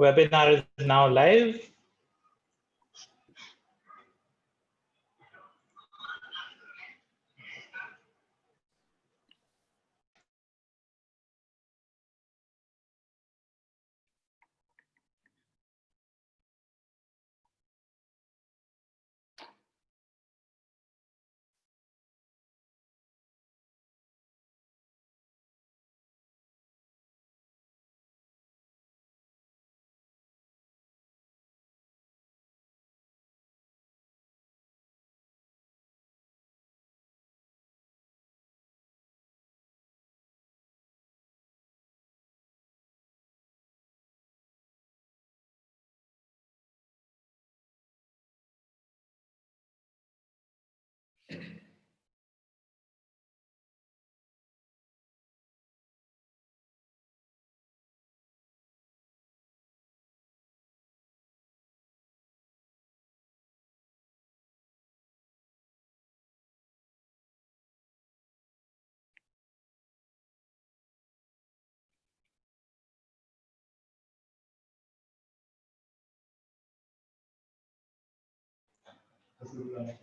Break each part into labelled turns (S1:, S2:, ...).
S1: Webinar is now live.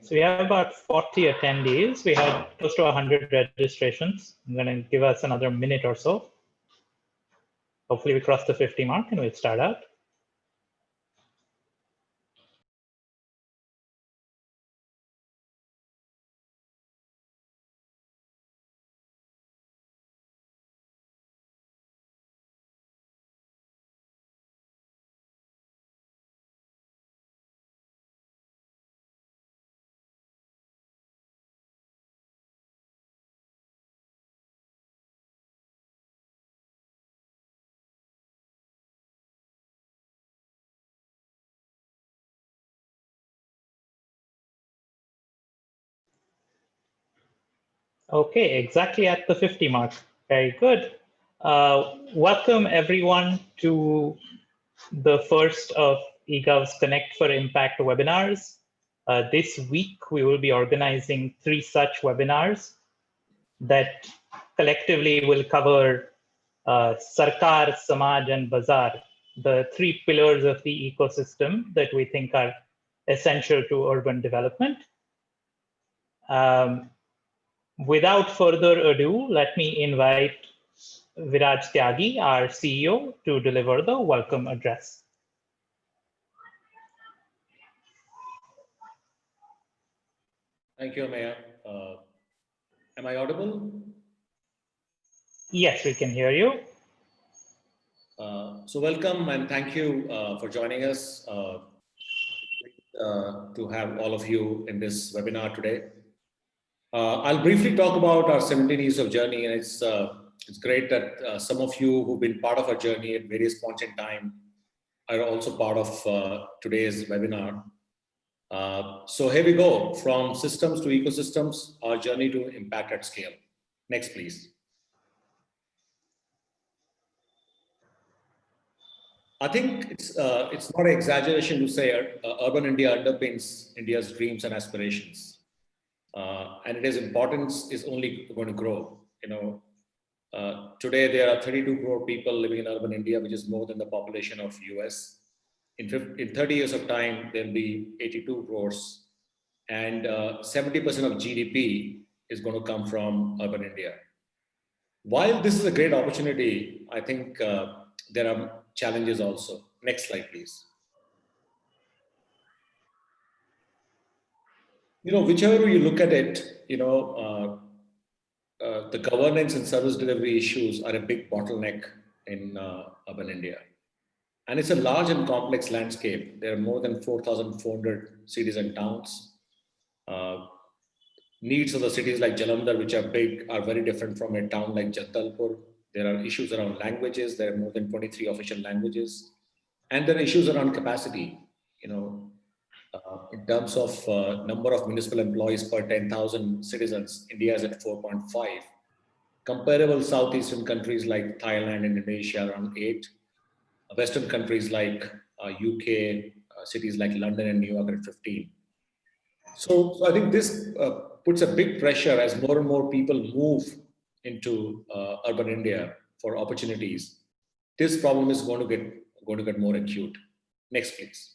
S1: So we have about 40 attendees. We had close to 100 registrations. I'm going to give us another minute or so. Hopefully we cross the 50 mark and we'll start out. Okay, exactly at the 50 mark. Very good. Welcome everyone to the first of Egov's Connect for Impact webinars. This week, we will be organizing 3 such webinars that collectively will cover Sarkar, Samaj, and Bazaar, the 3 pillars of the ecosystem that we think are essential to urban development. Without further ado, let me invite Viraj Tyagi, our CEO, to deliver the welcome address.
S2: Thank you, Mayor. Am I audible?
S1: Yes, we can hear you.
S2: So welcome and thank you for joining us to have all of you in this webinar today. I'll briefly talk about our 17 years of journey, and it's great that some of you who've been part of our journey at various points in time are also part of today's webinar. So here we go, from systems to ecosystems, our journey to impact at scale. Next, please. I think it's not an exaggeration to say urban India underpins India's dreams and aspirations. And its importance is only going to grow. Today there are 32 crore people living in urban India, which is more than the population of US. In 30 years of time, there'll be 82 crores, and 70% of GDP is going to come from urban India. While this is a great opportunity, I think there are challenges also. Next slide, please. Whichever way you look at it, the governance and service delivery issues are a big bottleneck in urban India. And it's a large and complex landscape. There are more than 4,400 cities and towns. Needs of the cities like Jalandhar, which are big, are very different from a town like Jagdalpur. There are issues around languages. There are more than 23 official languages. And there are issues around capacity, in terms of number of municipal employees per 10,000 citizens. India is at 4.5. Comparable Southeastern countries like Thailand, Indonesia around 8. Western countries like UK, cities like London and New York at 15. So I think this puts a big pressure as more and more people move into urban India for opportunities. This problem is going to get going to get more acute. Next, please.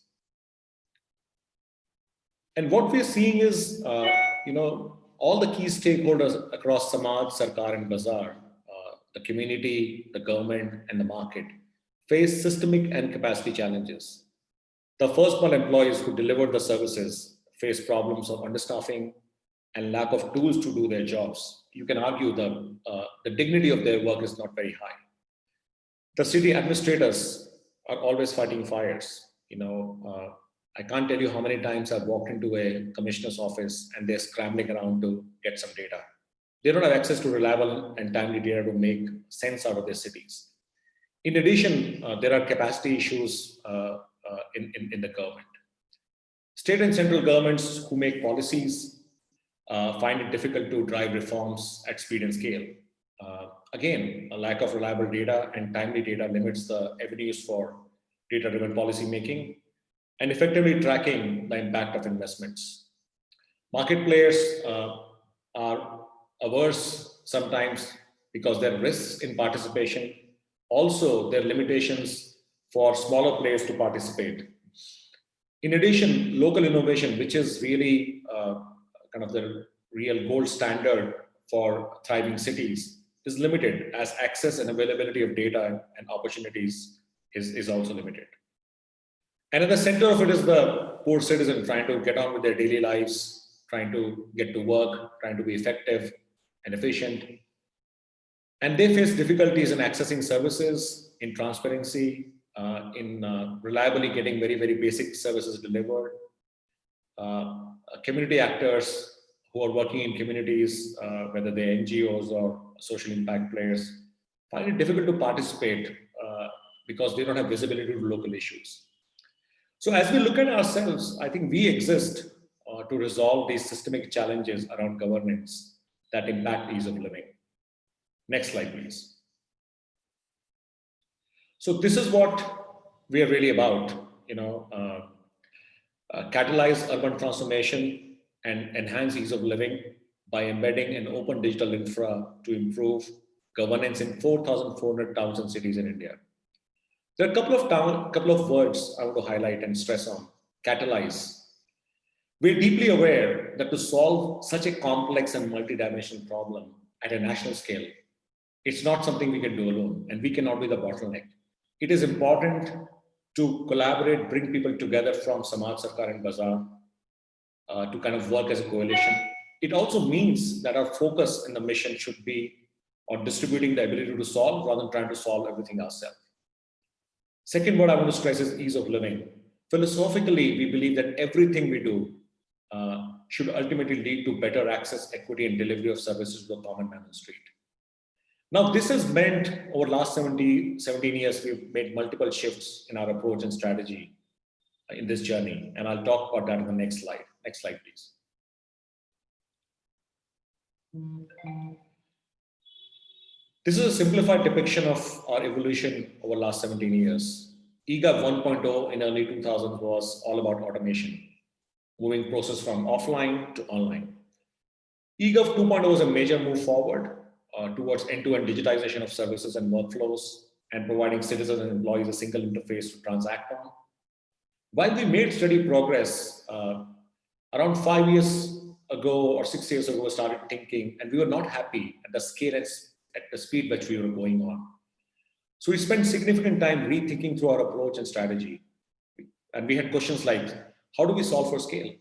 S2: And what we're seeing is, all the key stakeholders across Samaj, Sarkar, and Bazaar, the community, the government, and the market, face systemic and capacity challenges. The first one, employees who deliver the services face problems of understaffing and lack of tools to do their jobs. You can argue the dignity of their work is not very high. The city administrators are always fighting fires. I can't tell you how many times I've walked into a commissioner's office and they're scrambling around to get some data. They don't have access to reliable and timely data to make sense out of their cities. In addition, there are capacity issues in the government. State and central governments who make policies find it difficult to drive reforms at speed and scale. Again, a lack of reliable data and timely data limits the avenues for data-driven policy making and effectively tracking the impact of investments. Market players are averse sometimes because there are risks in participation. Also, there are limitations for smaller players to participate. In addition, local innovation, which is really kind of the real gold standard for thriving cities, is limited as access and availability of data and opportunities is also limited. And at the center of it is the poor citizen trying to get on with their daily lives, trying to get to work, trying to be effective and efficient. And they face difficulties in accessing services, in transparency, in reliably getting very, very basic services delivered. Community actors who are working in communities, whether they're NGOs or social impact players, find it difficult to participate because they don't have visibility to local issues. So as we look at ourselves, I think we exist to resolve these systemic challenges around governance that impact ease of living. Next slide, please. So this is what we are really about, catalyze urban transformation and enhance ease of living by embedding an open digital infra to improve governance in 4,400 towns and cities in India. There are a couple of words I want to highlight and stress on. Catalyze. We're deeply aware that to solve such a complex and multidimensional problem at a national scale, it's not something we can do alone, and we cannot be the bottleneck. It is important to collaborate, bring people together from Samaj, Sarkar, and Bazaar to kind of work as a coalition. It also means that our focus in the mission should be on distributing the ability to solve rather than trying to solve everything ourselves. Second word I want to stress is ease of living. Philosophically, we believe that everything we do should ultimately lead to better access, equity, and delivery of services to the common man on the street. Now, this has meant over the last 17 years, we've made multiple shifts in our approach and strategy in this journey. And I'll talk about that in the next slide. Next slide, please. This is a simplified depiction of our evolution over the last 17 years. Egov 1.0 in early 2000s was all about automation, moving process from offline to online. Egov 2.0 was a major move forward towards end-to-end digitization of services and workflows and providing citizens and employees a single interface to transact on. While we made steady progress, around 5 years ago or 6 years ago, we started thinking, and we were not happy at the scale and at the speed which we were going on. So we spent significant time rethinking through our approach and strategy. And we had questions like, how do we solve for scale?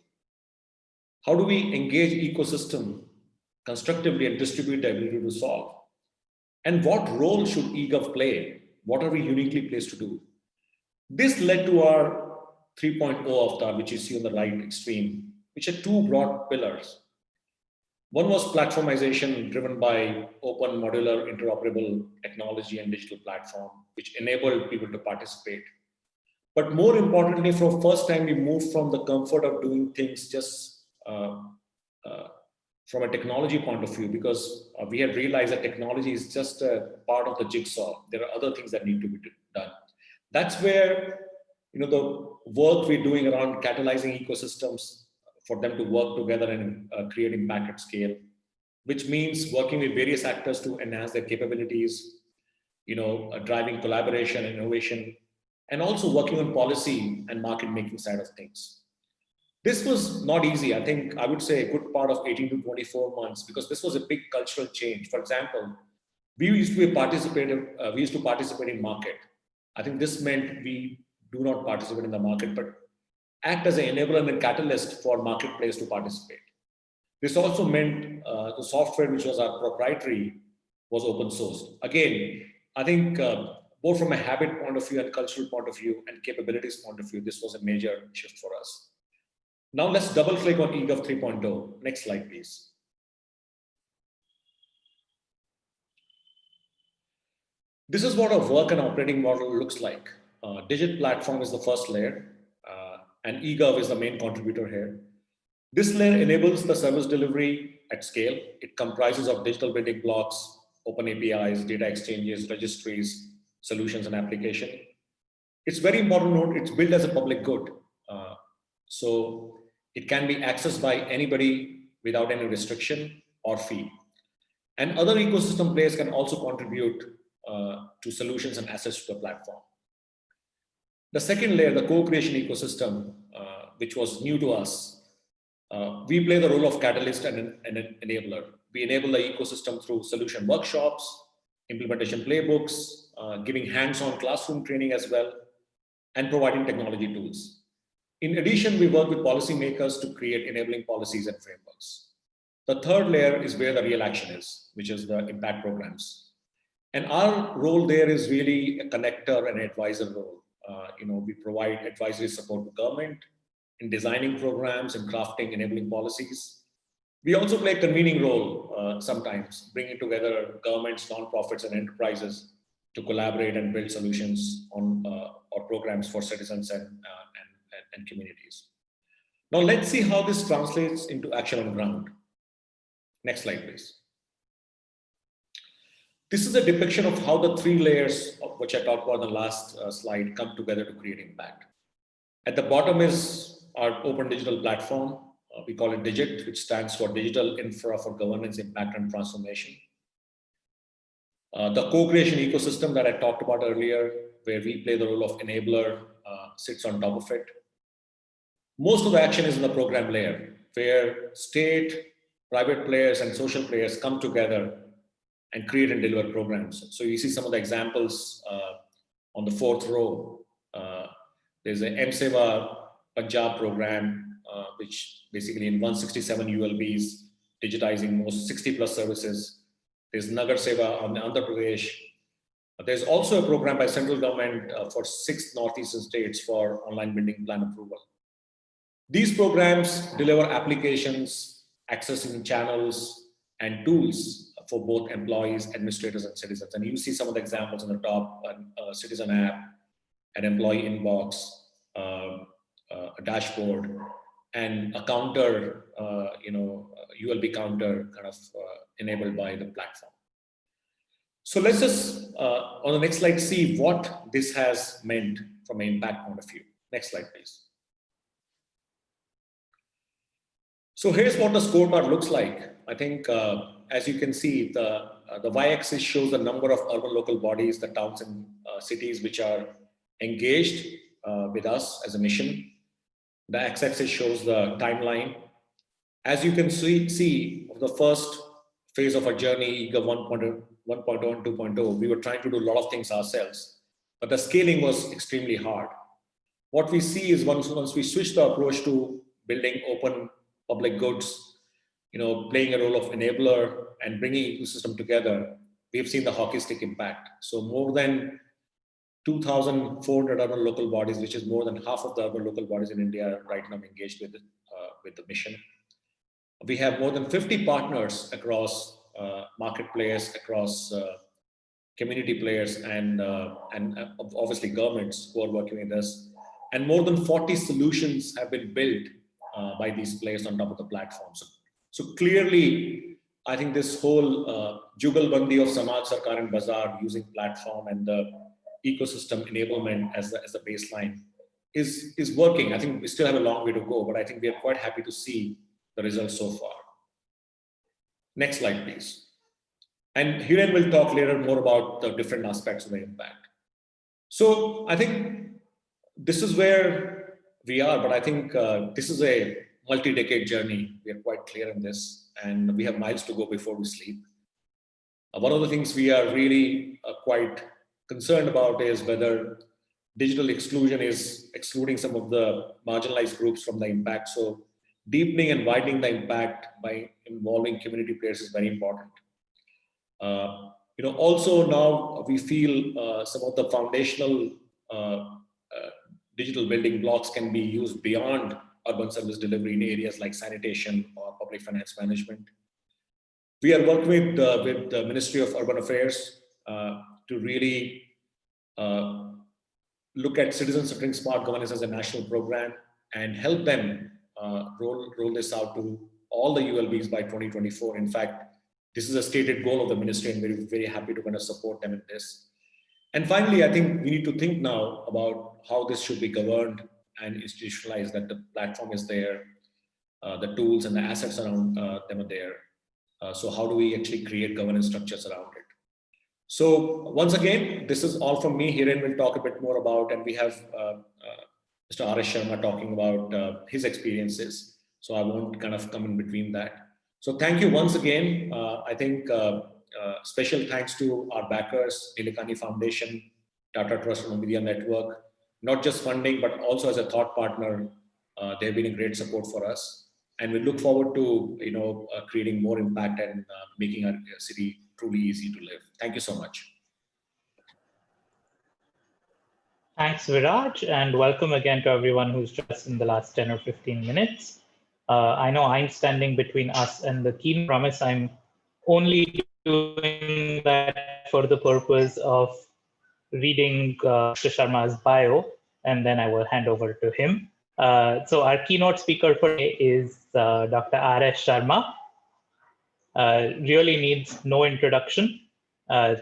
S2: How do we engage ecosystem constructively and distribute the ability to solve? And what role should Egov play? What are we uniquely placed to do? This led to our 3.0 avatar, which you see on the right extreme, which are two broad pillars. One was platformization driven by open, modular, interoperable technology and digital platform, which enabled people to participate. But more importantly, for the first time, we moved from the comfort of doing things just from a technology point of view, because we had realized that technology is just a part of the jigsaw. There are other things that need to be done. That's where the work we're doing around catalyzing ecosystems for them to work together and create impact at scale, which means working with various actors to enhance their capabilities, driving collaboration, innovation, and also working on policy and market making side of things. This was not easy. I think I would say a good part of 18 to 24 months, because this was a big cultural change. For example, we used to participate in market. I think this meant we do not participate in the market, but act as an enabler and catalyst for marketplace to participate. This also meant the software, which was our proprietary, was open sourced. Again, I think both from a habit point of view and cultural point of view and capabilities point of view, this was a major shift for us. Now let's double click on Egov 3.0. Next slide, please. This is what our work and operating model looks like. Digit platform is the first layer, and Egov is the main contributor here. This layer enables the service delivery at scale. It comprises of digital building blocks, open APIs, data exchanges, registries, solutions, and application. It's very important note, it's built as a public good. So it can be accessed by anybody without any restriction or fee. And other ecosystem players can also contribute to solutions and assets to the platform. The second layer, the co-creation ecosystem, which was new to us, we play the role of catalyst and an enabler. We enable the ecosystem through solution workshops, implementation playbooks, giving hands-on classroom training as well, and providing technology tools. In addition, we work with policymakers to create enabling policies and frameworks. The third layer is where the real action is, which is the impact programs. And our role there is really a connector and advisor role. We provide advisory support to government in designing programs and crafting enabling policies. We also play a convening role sometimes, bringing together governments, nonprofits, and enterprises to collaborate and build solutions on or programs for citizens and communities. Now let's see how this translates into action on the ground. Next slide, please. This is a depiction of how the three layers, of which I talked about in the last slide, come together to create impact. At the bottom is our open digital platform. We call it DIGIT, which stands for Digital Infra for Governance, Impact, and Transformation. The co-creation ecosystem that I talked about earlier, where we play the role of enabler, sits on top of it. Most of the action is in the program layer, where state, private players, and social players come together and create and deliver programs. So you see some of the examples on the fourth row. There's an MSEWA Punjab program, which basically in 167 ULBs, digitizing most 60 plus services. There's Nagar Seva on Andhra Pradesh. There's also a program by central government for 6 northeastern states for online building plan approval. These programs deliver applications, accessing channels, and tools for both employees, administrators, and citizens. And you see some of the examples on the top: a citizen app, an employee inbox, a dashboard, and a counter, ULB counter kind of enabled by the platform. So let's just, on the next slide, see what this has meant from an impact point of view. Next slide, please. So here's what the scorecard looks like. I think, as you can see, the y-axis shows the number of urban local bodies, the towns and cities which are engaged with us as a mission. The x-axis shows the timeline. As you can see, the first phase of our journey, EGOV 1.0 and 2.0, we were trying to do a lot of things ourselves, but the scaling was extremely hard. What we see is once we switch the approach to building open public goods, playing a role of enabler and bringing ecosystem together, we've seen the hockey stick impact. So more than 2,400 urban local bodies, which is more than half of the urban local bodies in India right now engaged with the mission. We have more than 50 partners across market players, across community players, and obviously governments who are working with us. And more than 40 solutions have been built by these players on top of the platform. So clearly, I think this whole jugalbandi of Samaj, Sarkar, and Bazaar using platform and the ecosystem enablement as the baseline is working. I think we still have a long way to go, but I think we are quite happy to see the results so far. Next slide, please. And Hiren will talk later more about the different aspects of the impact. So I think this is where we are, but I think this is a multi-decade journey. We are quite clear in this, and we have miles to go before we sleep. One of the things we are really quite concerned about is whether digital exclusion is excluding some of the marginalized groups from the impact. So deepening and widening the impact by involving community players is very important. Also now we feel some of the foundational digital building blocks can be used beyond urban service delivery in areas like sanitation or public finance management. We are working with the Ministry of Urban Affairs to really look at citizen-centric smart governance as a national program and help them roll this out to all the ULBs by 2024. In fact, this is a stated goal of the ministry, and we're very happy to kind of support them in this. And finally, I think we need to think now about how this should be governed and institutionalized, that the platform is there, the tools and the assets around them are there. So how do we actually create governance structures around it? So once again, this is all from me. Herein we'll talk a bit more about, and we have Mr. R.S. Sharma talking about his experiences. So I won't kind of come in between that. So thank you once again. I think special thanks to our backers, Nilekani Foundation, Tata Trust and Media Network, not just funding, but also as a thought partner. They've been a great support for us. And we look forward to creating more impact and making our city truly easy to live. Thank you so much.
S1: Thanks, Viraj, and welcome again to everyone who's just in the last 10 or 15 minutes. I know I'm standing between us and the keynote. Promise I'm only doing that for the purpose of reading Mr. Sharma's bio, and then I will hand over to him. So our keynote speaker for today is Dr. R.S. Sharma. Really needs no introduction. I'll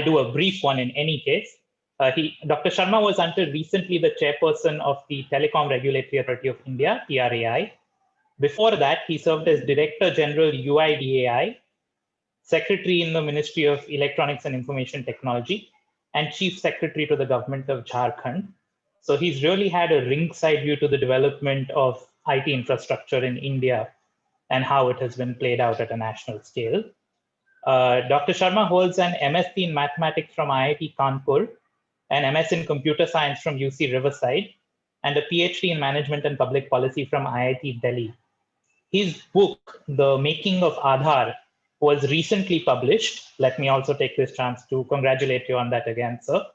S1: do a brief one in any case. Dr. Sharma was until recently the chairperson of the Telecom Regulatory Authority of India, TRAI. Before that, he served as Director General UIDAI, Secretary in the Ministry of Electronics and Information Technology, and Chief Secretary to the Government of Jharkhand. So he's really had a ringside view to the development of IT infrastructure in India and how it has been played out at a national scale. Dr. Sharma holds an MSc in Mathematics from IIT Kanpur, an MS in Computer Science from UC Riverside, and a PhD in Management and Public Policy from IIT Delhi. His book, The Making of Aadhaar, was recently published. Let me also take this chance to congratulate you on that again, sir.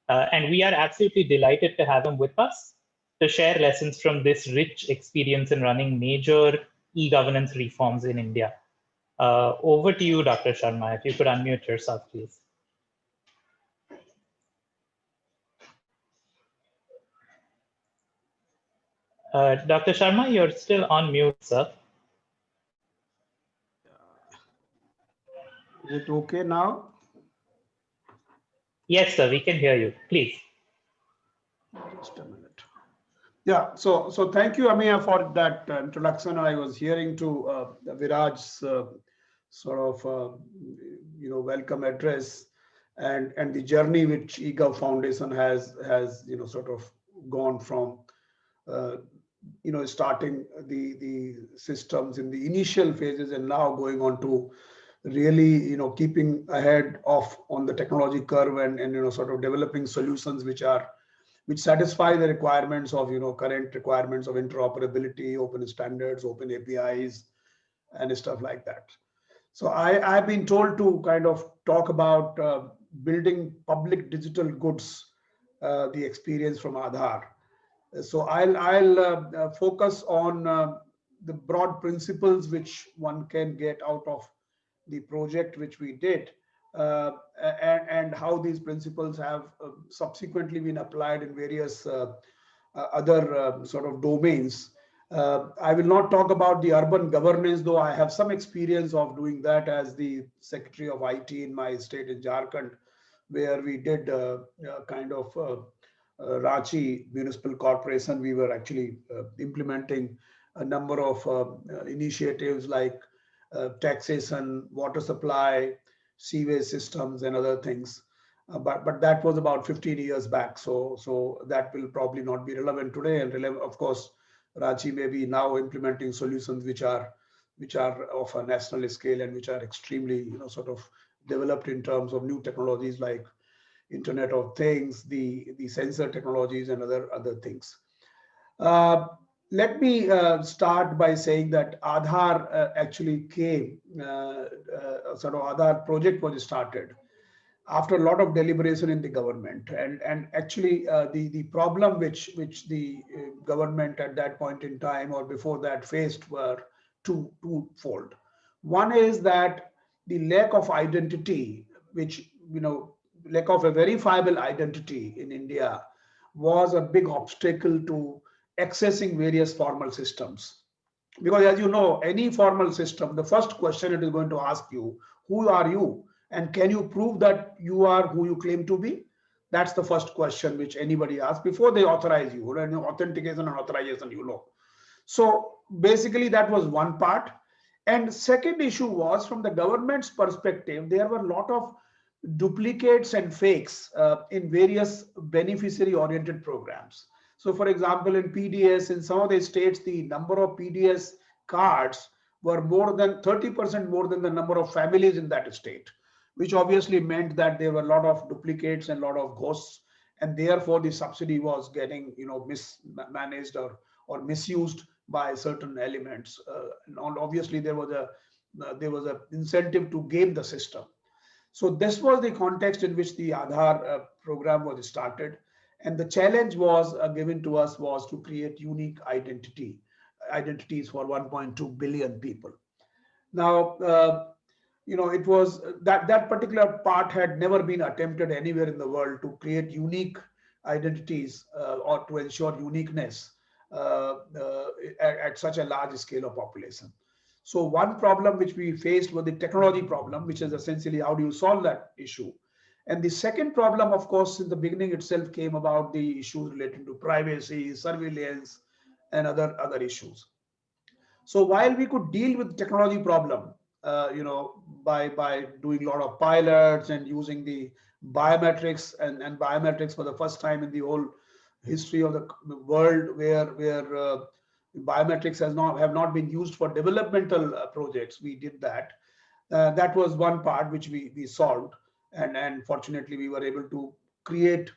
S1: And we are absolutely delighted to have him with us to share lessons from this rich experience in running major e-governance reforms in India. Over to you, Dr. Sharma. If you could unmute yourself, please. Dr. Sharma, you're still on mute, sir.
S3: Is it okay now?
S1: Yes, sir, we can hear you. Please.
S3: Just a minute. Yeah, so thank you, Amia, for that introduction. I was hearing to Viraj's welcome address and the journey which Egov Foundation has sort of gone from starting the systems in the initial phases and now going on to really keeping ahead on the technology curve and sort of developing solutions which satisfy the requirements of current requirements of interoperability, open standards, open APIs, and stuff like that. So I've been told to kind of talk about building public digital goods, the experience from Aadhaar. So I'll focus on the broad principles which one can get out of the project which we did, and how these principles have subsequently been applied in various other sort of domains. I will not talk about the urban governance, though I have some experience of doing that as the Secretary of IT in my state in Jharkhand, where we did kind of Ranchi Municipal Corporation. We were actually implementing a number of initiatives like taxation, water supply, sewage systems, and other things. but that was about 15 years back. So that will probably not be relevant today. And of course, Ranchi may be now implementing solutions which are of a national scale and which are extremely sort of developed in terms of new technologies like Internet of Things, the sensor technologies, and other things. Uh, Let me start by saying that Aadhaar actually came, sort of Aadhaar project was started after a lot of deliberation in the government, and actually the problem which the government at that point in time or before that faced were twofold. One is that the lack of identity, which lack of a verifiable identity in India was a big obstacle to accessing various formal systems. Because as you know, any formal system, the first question it is going to ask you, who are you? And can you prove that you are who you claim to be? That's the first question which anybody asks before they authorize you. Authentication and authorization, So basically that was one part. And second issue was, from the government's perspective, there were a lot of duplicates and fakes in various beneficiary oriented programs. So for example, in PDS, in some of the states, the number of PDS cards were more than 30% more than the number of families in that state, which obviously meant that there were a lot of duplicates and a lot of ghosts, and therefore the subsidy was getting mismanaged or misused by certain elements. And obviously there was a incentive to game the system. So this was the context in which the Aadhaar program was started. And the challenge was given to us was to create unique identities for 1.2 billion people. Now, it was that particular part had never been attempted anywhere in the world, to create unique identities or to ensure uniqueness at such a large scale of population. So one problem which we faced was the technology problem, which is essentially how do you solve that issue. And the second problem, of course, in the beginning itself came about the issues related to privacy, surveillance, and other issues. So while we could deal with the technology problem, by doing a lot of pilots and using the biometrics and biometrics for the first time in the whole history of the world, where biometrics have not been used for developmental projects, we did that. That was one part which we solved, and fortunately we were able to create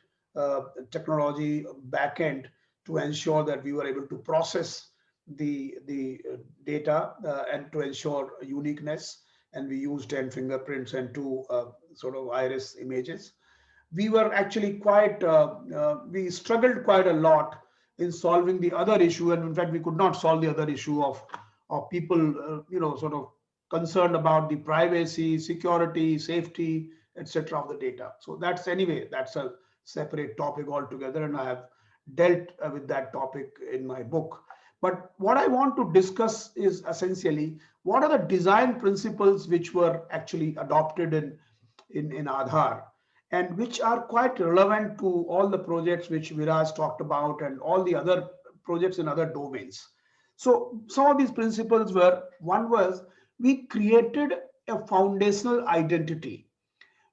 S3: technology backend to ensure that we were able to process the data and to ensure uniqueness. And we used 10 fingerprints and 2 sort of iris images. We were actually we struggled quite a lot in solving the other issue, and in fact we could not solve the other issue of people sort of concerned about the privacy, security, safety, etc. of the data. So that's a separate topic altogether, and I have dealt with that topic in my book. But what I want to discuss is essentially what are the design principles which were actually adopted in Aadhaar, and which are quite relevant to all the projects which Viraj talked about and all the other projects in other domains. So some of these principles were, one was we created a foundational identity,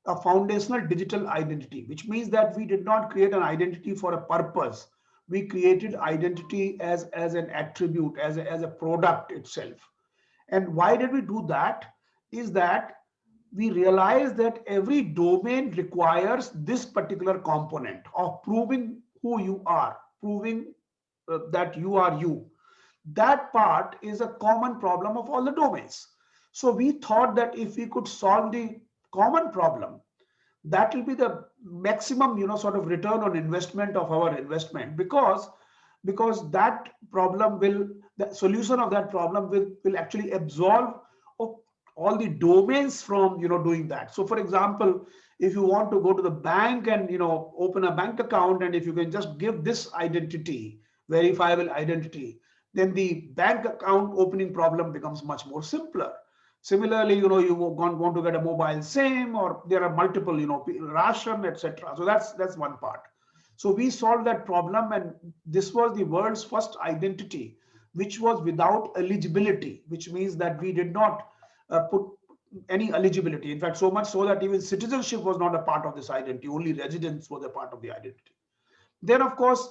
S3: a foundational digital identity, which means that we did not create an identity for a purpose. We created identity as an attribute, as a product itself. And why did we do that? Is that we realized that every domain requires this particular component of proving who you are, proving that you are you. That part is a common problem of all the domains. So we thought that if we could solve the common problem, that will be the maximum sort of return on investment of our investment, because that problem the solution of that problem will actually absolve all the domains from doing that. So for example, if you want to go to the bank and open a bank account, and if you can just give this identity, verifiable identity, then the bank account opening problem becomes much more simpler. Similarly, you want to get a mobile SIM, or there are multiple, ration, etc. So that's one part. So we solved that problem, and this was the world's first identity which was without eligibility, which means that we did not put any eligibility. In fact, so much so that even citizenship was not a part of this identity, only residence was a part of the identity. Then, of course,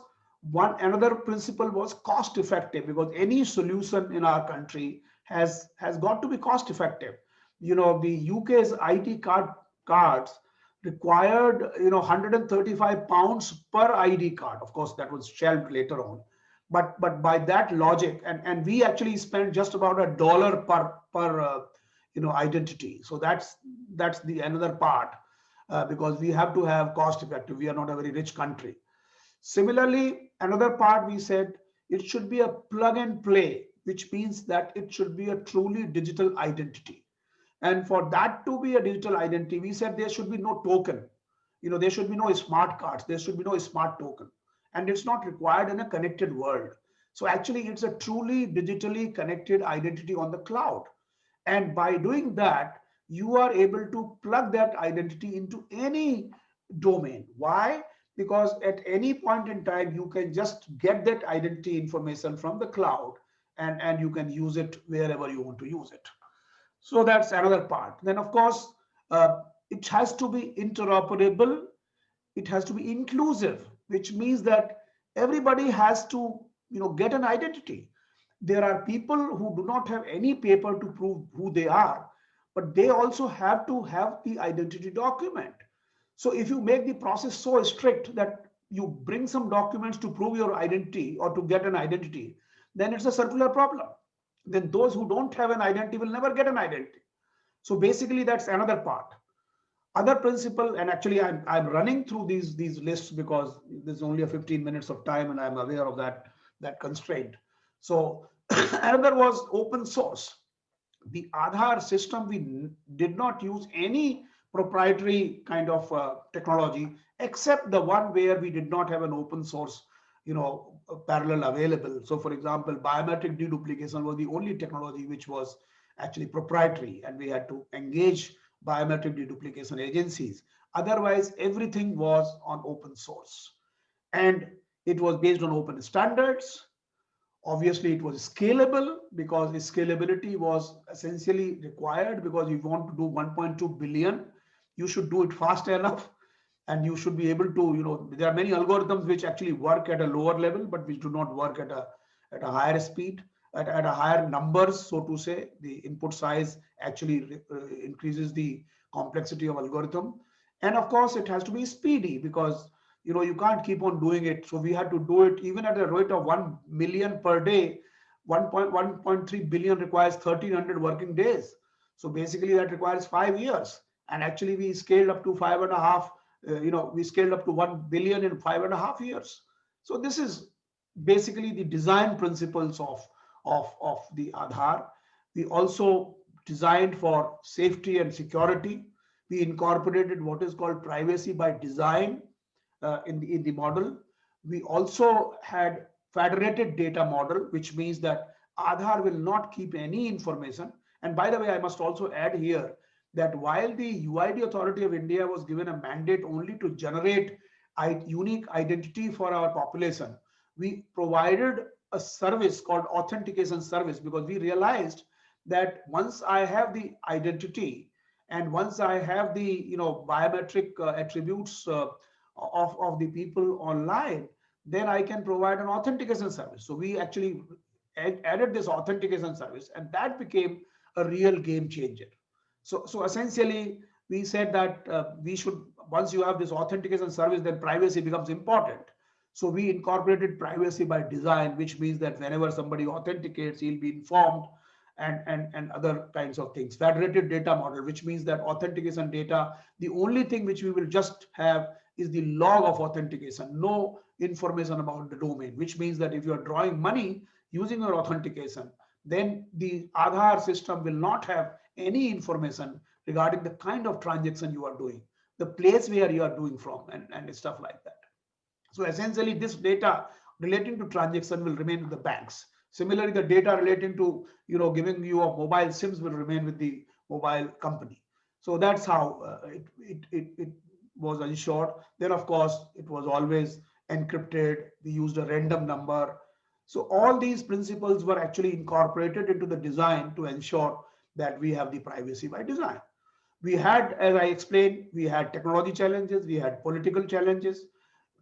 S3: another principle was cost effective, because any solution in our country has got to be cost effective. The UK's ID cards required 135 pounds per ID card. Of course, that was shelved later on, but by that logic, and we actually spent just about $1 per identity. So that's the another part, because we have to have cost effective. We are not a very rich country. Similarly, another part, we said it should be a plug and play, which means that it should be a truly digital identity. And for that to be a digital identity, we said there should be no token. There should be no smart cards. There should be no smart token. And it's not required in a connected world. So actually, it's a truly digitally connected identity on the cloud. And by doing that, you are able to plug that identity into any domain. Why? Because at any point in time, you can just get that identity information from the cloud, and you can use it wherever you want to use it. So that's another part. Then, of course, it has to be interoperable. It has to be inclusive, which means that everybody has to get an identity. There are people who do not have any paper to prove who they are, but they also have to have the identity document. So if you make the process so strict that you bring some documents to prove your identity or to get an identity, then it's a circular problem. Then those who don't have an identity will never get an identity. So basically, that's another part. Other principle, and actually I'm running through these lists because there's only a 15 minutes of time, and I'm aware of that constraint. So another was open source. The Aadhaar system, we did not use any proprietary kind of technology, except the one where we did not have an open source parallel available. So for example, biometric deduplication was the only technology which was actually proprietary, and we had to engage biometric deduplication agencies. Otherwise, everything was on open source, and it was based on open standards. Obviously, it was scalable, because scalability was essentially required, because you want to do 1.2 billion, you should do it fast enough. And you should be able to, there are many algorithms which actually work at a lower level, but which do not work at a higher speed, at a higher numbers, so to say. The input size actually increases the complexity of algorithm. And of course, it has to be speedy, because you can't keep on doing it. So we had to do it even at a rate of 1 million per day. 1.3 billion requires 1,300 working days. So basically, that requires 5 years. And actually, we scaled up to 5.5. We scaled up to 1 billion in 5.5 years. So this is basically the design principles of the Aadhaar. We also designed for safety and security. We incorporated what is called privacy by design in the model. We also had federated data model, which means that Aadhaar will not keep any information. And by the way, I must also add here that while the UID Authority of India was given a mandate only to generate a unique identity for our population, we provided a service called authentication service, because we realized that once I have the identity and once I have the biometric attributes of the people online, then I can provide an authentication service. So we actually added this authentication service, and that became a real game changer. So essentially, we said that we should, once you have this authentication service, then privacy becomes important. So we incorporated privacy by design, which means that whenever somebody authenticates, he'll be informed, and other kinds of things. Federated data model, which means that authentication data, the only thing which we will just have is the log of authentication, no information about the domain, which means that if you are drawing money using your authentication, then the Aadhaar system will not have any information regarding the kind of transaction you are doing, the place where you are doing from, and stuff like that. So essentially, this data relating to transaction will remain with the banks. Similarly, the data relating to giving you a mobile SIMs will remain with the mobile company. So that's how it was ensured. Then, of course, it was always encrypted. We used a random number. So all these principles were actually incorporated into the design to ensure that we have the privacy by design. We had, as I explained, we had technology challenges, we had political challenges.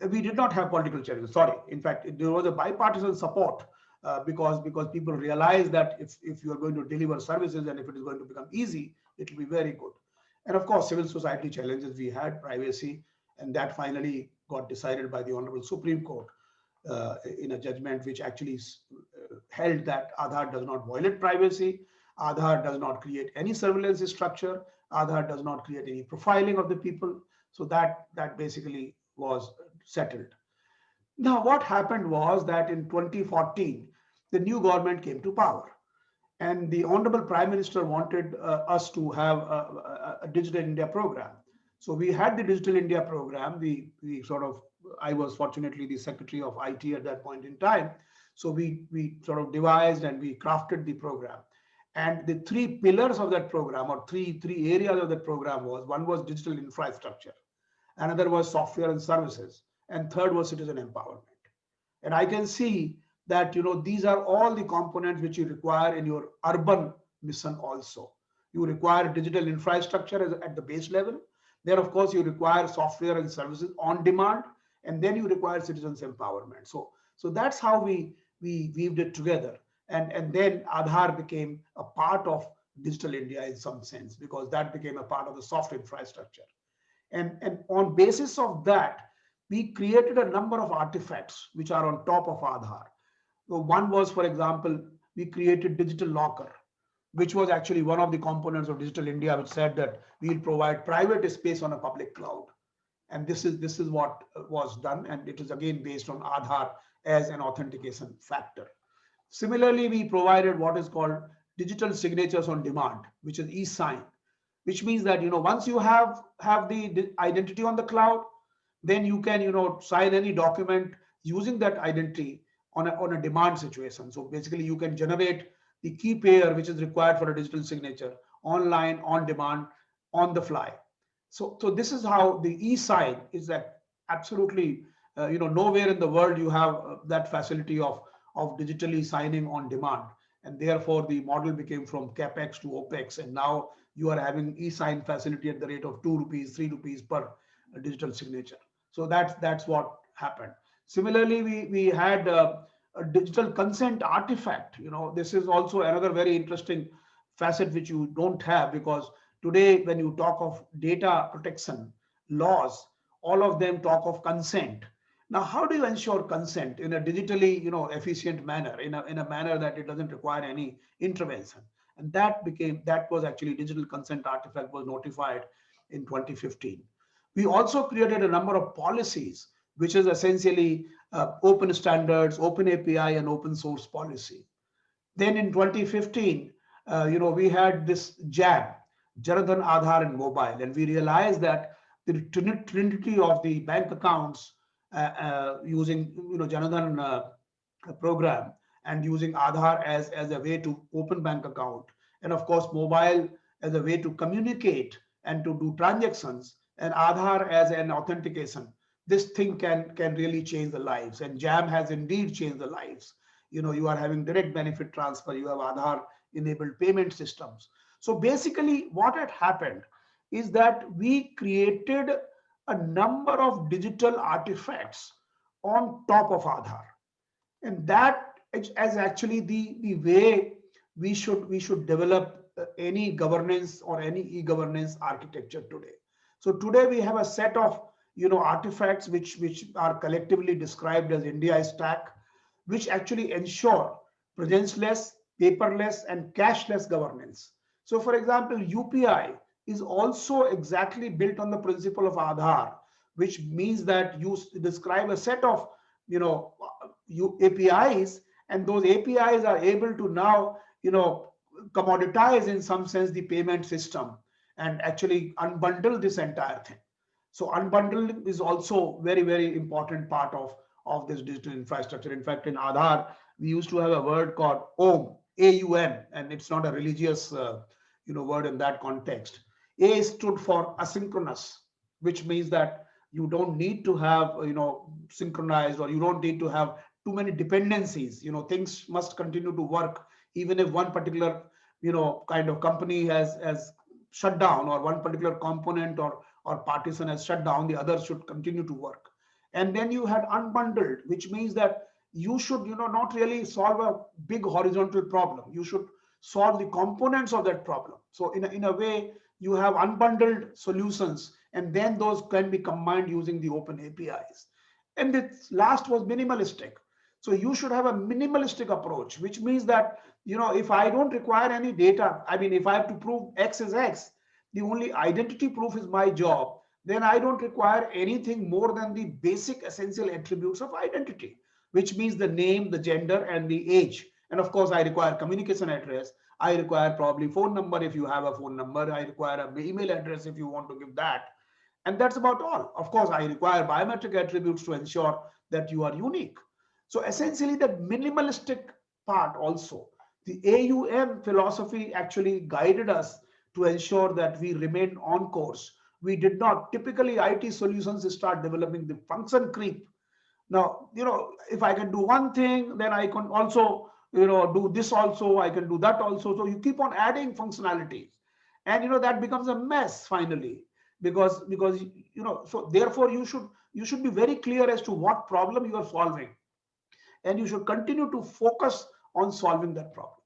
S3: We did not have political challenges, sorry. In fact, there was a bipartisan support because people realized that if you are going to deliver services and if it is going to become easy, it will be very good. And of course, civil society challenges, we had privacy, and that finally got decided by the Honorable Supreme Court in a judgment which actually held that Aadhaar does not violate privacy, Aadhaar does not create any surveillance structure, Aadhaar does not create any profiling of the people. So that basically was settled. Now, what happened was that in 2014, the new government came to power, and the Honorable Prime Minister wanted us to have a Digital India program. So we had the Digital India program. I was fortunately the Secretary of IT at that point in time. So we sort of devised and we crafted the program. And the three pillars of that program, or three areas of that program, was: one was digital infrastructure, another was software and services, and third was citizen empowerment. And I can see that these are all the components which you require in your urban mission also. You require digital infrastructure at the base level. Then, of course, you require software and services on demand, and then you require citizens empowerment. So that's how we weaved it together. And then Aadhaar became a part of Digital India in some sense, because that became a part of the soft infrastructure. And on basis of that, we created a number of artifacts which are on top of Aadhaar. So one was, for example, we created Digital Locker, which was actually one of the components of Digital India, which said that we'll provide private space on a public cloud. And this is what was done. And it is again based on Aadhaar as an authentication factor. Similarly, we provided what is called digital signatures on demand, which is e-sign, which means that once you have the identity on the cloud, then you can sign any document using that identity on a demand situation. So basically, you can generate the key pair which is required for a digital signature online, on demand, on the fly. So this is how the e-sign is that absolutely nowhere in the world you have that facility of digitally signing on demand. And therefore, the model became from capex to opex, and now you are having e-sign facility at the rate of 2 rupees, 3 rupees per digital signature. So that's what happened. Similarly, we had a digital consent artifact. This is also another very interesting facet which you don't have, because today when you talk of data protection laws, all of them talk of consent. Now, how do you ensure consent in a digitally efficient manner, in a manner that it doesn't require any intervention? And that was actually digital consent artifact was notified in 2015. We also created a number of policies, which is essentially open standards, open API, and open source policy. Then in 2015, we had this JAM, Janadhan, Aadhaar, and mobile, and we realized that the trinity of the bank accounts using Janadhan program and using Aadhaar as a way to open bank account, and of course mobile as a way to communicate and to do transactions, and Aadhaar as an authentication. This thing can really change the lives, and JAM has indeed changed the lives. You are having direct benefit transfer, you have Aadhaar enabled payment systems. So basically what had happened is that we created a number of digital artifacts on top of Aadhaar, and that is actually the way we should develop any governance or any e-governance architecture today. So today we have a set of artifacts which are collectively described as India Stack, which actually ensure presence-less, paperless, and cashless governance. So for example, UPI is also exactly built on the principle of Aadhaar, which means that you describe a set of APIs, and those APIs are able to now commoditize in some sense the payment system and actually unbundle this entire thing. So unbundling is also very, very important part of this digital infrastructure. In fact, in Aadhaar, we used to have a word called AUM, AUM, and it's not a religious word in that context. A stood for asynchronous, which means that you don't need to have synchronized, or you don't need to have too many dependencies. Things must continue to work even if one particular kind of company has shut down, or one particular component or partition has shut down, the others should continue to work. And then you had unbundled, which means that you should, not really solve a big horizontal problem. You should solve the components of that problem. So in a way, you have unbundled solutions, and then those can be combined using the open APIs. And the last was minimalistic. So you should have a minimalistic approach, which means that, if I don't require any data, I mean, if I have to prove X is X, the only identity proof is my job, then I don't require anything more than the basic essential attributes of identity, which means the name, the gender, and the age. And of course, I require communication address. I require probably phone number if you have a phone number. I require an email address if you want to give that. And that's about all. Of course, I require biometric attributes to ensure that you are unique. So essentially, the minimalistic part also, the AUM philosophy actually guided us to ensure that we remain on course. We did not, typically IT solutions start developing the function creep. Now, if I can do one thing, then I can also, do this also, I can do that also. So you keep on adding functionalities, and, that becomes a mess finally, because, so therefore you should be very clear as to what problem you are solving, and you should continue to focus on solving that problem.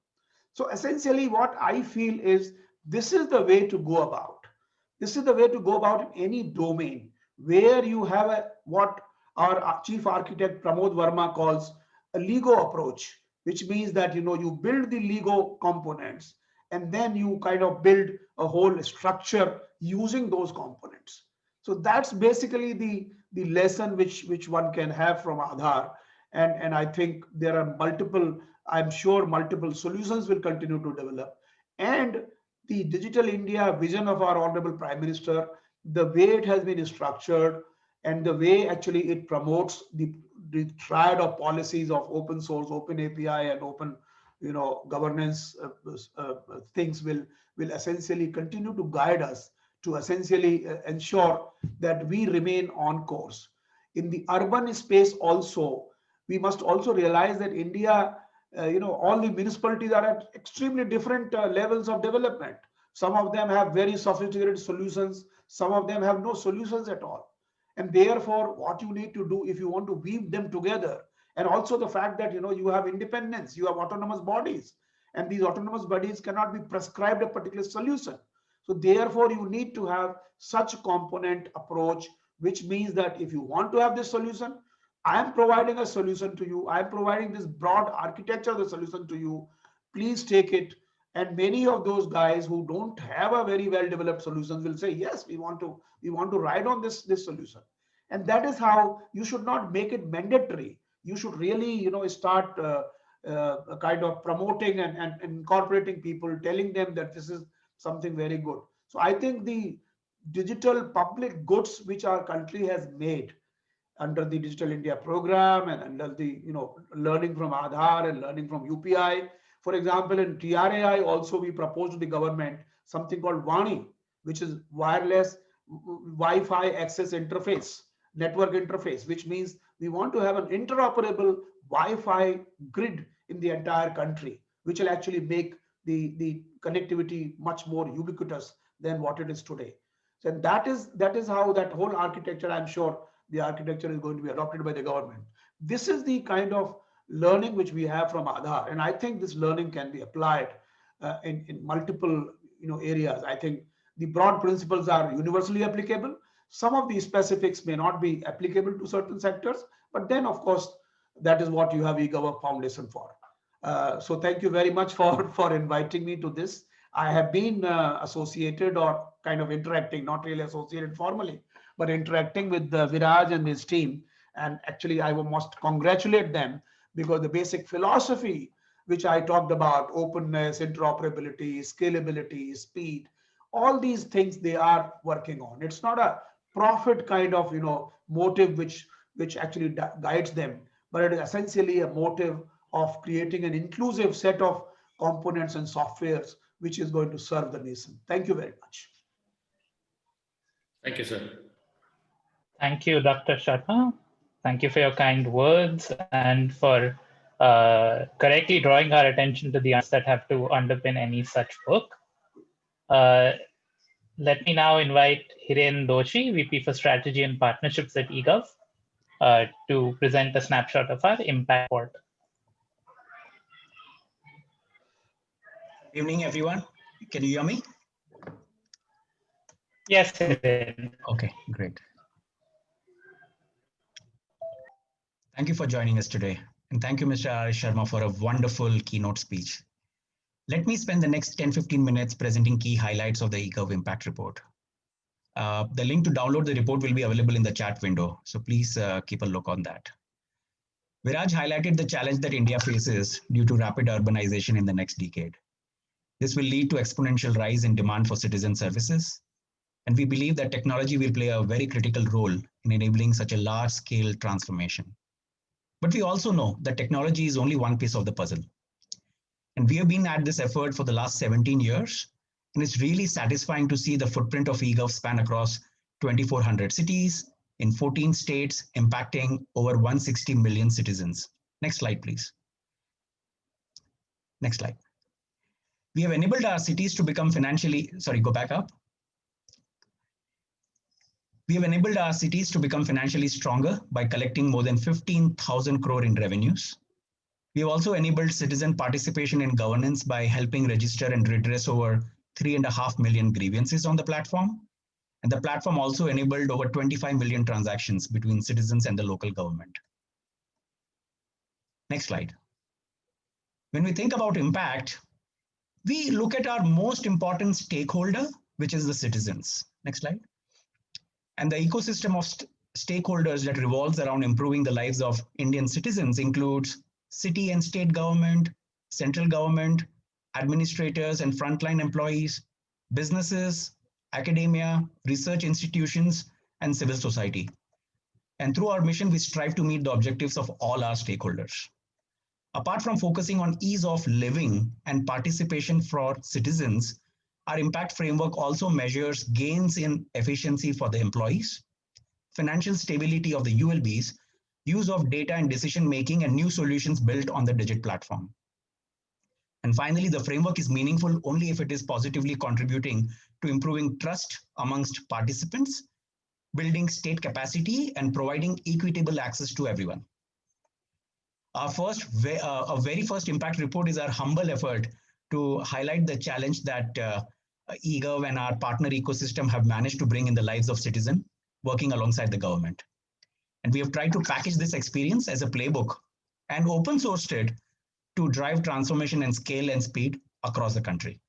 S3: So essentially what I feel is this is the way to go about. This is the way to go about in any domain where you have what our chief architect Pramod Verma calls a Lego approach, which means that, you build the Lego components and then you kind of build a whole structure using those components. So that's basically the lesson which one can have from Aadhaar. And I think there are I'm sure multiple solutions will continue to develop. And the Digital India vision of our Honorable Prime Minister, the way it has been structured and the way actually it promotes the triad of policies of open source, open API, and open governance things will essentially continue to guide us to essentially ensure that we remain on course. In the urban space also, we must also realize that India, all the municipalities are at extremely different levels of development. Some of them have very sophisticated solutions. Some of them have no solutions at all. And therefore, what you need to do if you want to weave them together, and also the fact that, you have independence, you have autonomous bodies, and these autonomous bodies cannot be prescribed a particular solution. So therefore, you need to have such a component approach, which means that if you want to have this solution, I am providing a solution to you. I am providing this broad architecture of the solution to you. Please take it. And many of those guys who don't have a very well developed solutions will say, yes, we want to ride on this solution. And that is how you should not make it mandatory. You should really, start kind of promoting and incorporating people, telling them that this is something very good. So I think the digital public goods which our country has made under the Digital India program and under the learning from Aadhaar and learning from UPI. For example, in TRAI also we proposed to the government something called WANI, which is wireless Wi-Fi access interface, network interface, which means we want to have an interoperable Wi-Fi grid in the entire country, which will actually make the connectivity much more ubiquitous than what it is today. So that is how that whole architecture, I'm sure the architecture is going to be adopted by the government. This is the kind of learning which we have from Aadhaar, and I think this learning can be applied in multiple areas. I think the broad principles are universally applicable. Some of the specifics may not be applicable to certain sectors, but then of course that is what you have Egov Foundation for. So thank you very much for inviting me to this. I have been associated or kind of interacting, not really associated formally, but interacting with Viraj and his team. And actually, I must congratulate them because the basic philosophy which I talked about, openness, interoperability, scalability, speed, all these things they are working on. It's not a profit kind of motive which actually guides them, but it is essentially a motive of creating an inclusive set of components and softwares which is going to serve the nation. Thank you very much.
S2: Thank you, sir.
S1: Thank you, Dr. Sharma. Thank you for your kind words and for correctly drawing our attention to the answers that have to underpin any such book. Let me now invite Hiren Doshi, VP for Strategy and Partnerships at Egov, to present a snapshot of our impact report.
S4: Good evening, everyone. Can you hear me?
S1: Yes, Hiren.
S4: Okay, great. Thank you for joining us today. And thank you, Mr. R. Sharma, for a wonderful keynote speech. Let me spend the next 10-15 minutes presenting key highlights of the Egov Impact Report. The link to download the report will be available in the chat window, so please keep a look on that. Viraj highlighted the challenge that India faces due to rapid urbanization in the next decade. This will lead to exponential rise in demand for citizen services, and we believe that technology will play a very critical role in enabling such a large-scale transformation. But we also know that technology is only one piece of the puzzle. And we have been at this effort for the last 17 years, and it's really satisfying to see the footprint of Egov span across 2,400 cities in 14 states, impacting over 160 million citizens. Next slide, please. Next slide. We have enabled our cities to become financially, go back up. We have enabled our cities to become financially stronger by collecting more than 15,000 crore in revenues. We have also enabled citizen participation in governance by helping register and redress over 3.5 million grievances on the platform. And the platform also enabled over 25 million transactions between citizens and the local government. Next slide. When we think about impact, we look at our most important stakeholder, which is the citizens. Next slide. And the ecosystem of stakeholders that revolves around improving the lives of Indian citizens includes city and state government, central government, administrators and frontline employees, businesses, academia, research institutions, and civil society. And through our mission, we strive to meet the objectives of all our stakeholders. Apart from focusing on ease of living and participation for citizens, our impact framework also measures gains in efficiency for the employees, financial stability of the ULBs, use of data and decision-making, and new solutions built on the Digit platform. And finally, the framework is meaningful only if it is positively contributing to improving trust amongst participants, building state capacity, and providing equitable access to everyone. Our very first impact report is our humble effort to highlight the challenge that Egov and our partner ecosystem have managed to bring in the lives of citizens working alongside the government. And we have tried to package this experience as a playbook and open sourced it to drive transformation and scale and speed across the country.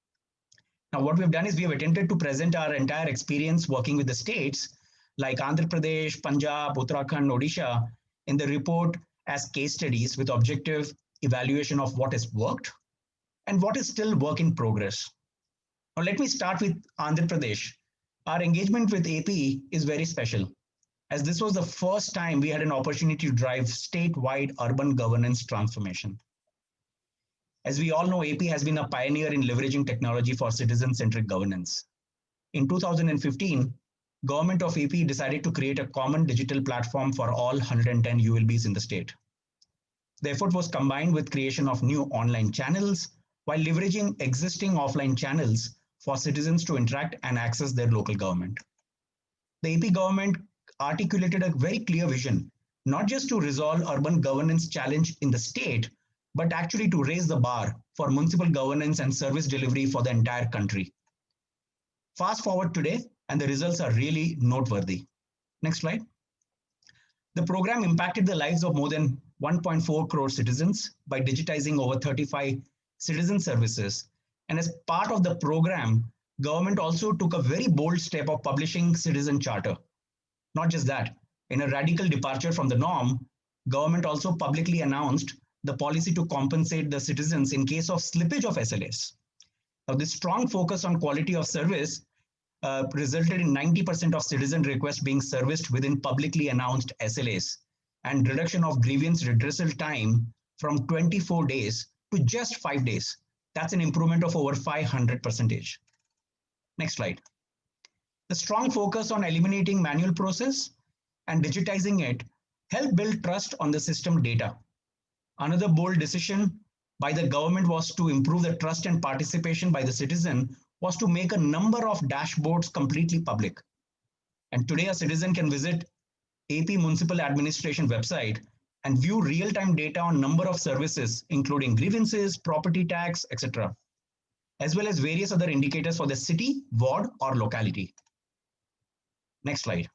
S4: Now, what we've done is we have attempted to present our entire experience working with the states like Andhra Pradesh, Punjab, Uttarakhand, Odisha in the report as case studies with objective evaluation of what has worked and what is still work in progress. Now, let me start with Andhra Pradesh. Our engagement with AP is very special, as this was the first time we had an opportunity to drive statewide urban governance transformation. As we all know, AP has been a pioneer in leveraging technology for citizen-centric governance. In 2015, Government of AP decided to create a common digital platform for all 110 ULBs in the state. The effort was combined with creation of new online channels while leveraging existing offline channels for citizens to interact and access their local government. The AP government articulated a very clear vision, not just to resolve urban governance challenge in the state, but actually to raise the bar for municipal governance and service delivery for the entire country. Fast forward today, and the results are really noteworthy. Next slide. The program impacted the lives of more than 1.4 crore citizens by digitizing over 35 citizen services. And as part of the program, government also took a very bold step of publishing Citizen Charter. Not just that, in a radical departure from the norm, government also publicly announced the policy to compensate the citizens in case of slippage of SLAs. Now, this strong focus on quality of service resulted in 90% of citizen requests being serviced within publicly announced SLAs and reduction of grievance redressal time from 24 days to just 5 days. That's an improvement of over 500%. Next slide. The strong focus on eliminating manual process and digitizing it helped build trust on the system data. Another bold decision by the government was to improve the trust and participation by the citizen was to make a number of dashboards completely public. And today a citizen can visit AP Municipal Administration website and view real-time data on number of services, including grievances, property tax, etc., as well as various other indicators for the city, ward, or locality. Next slide.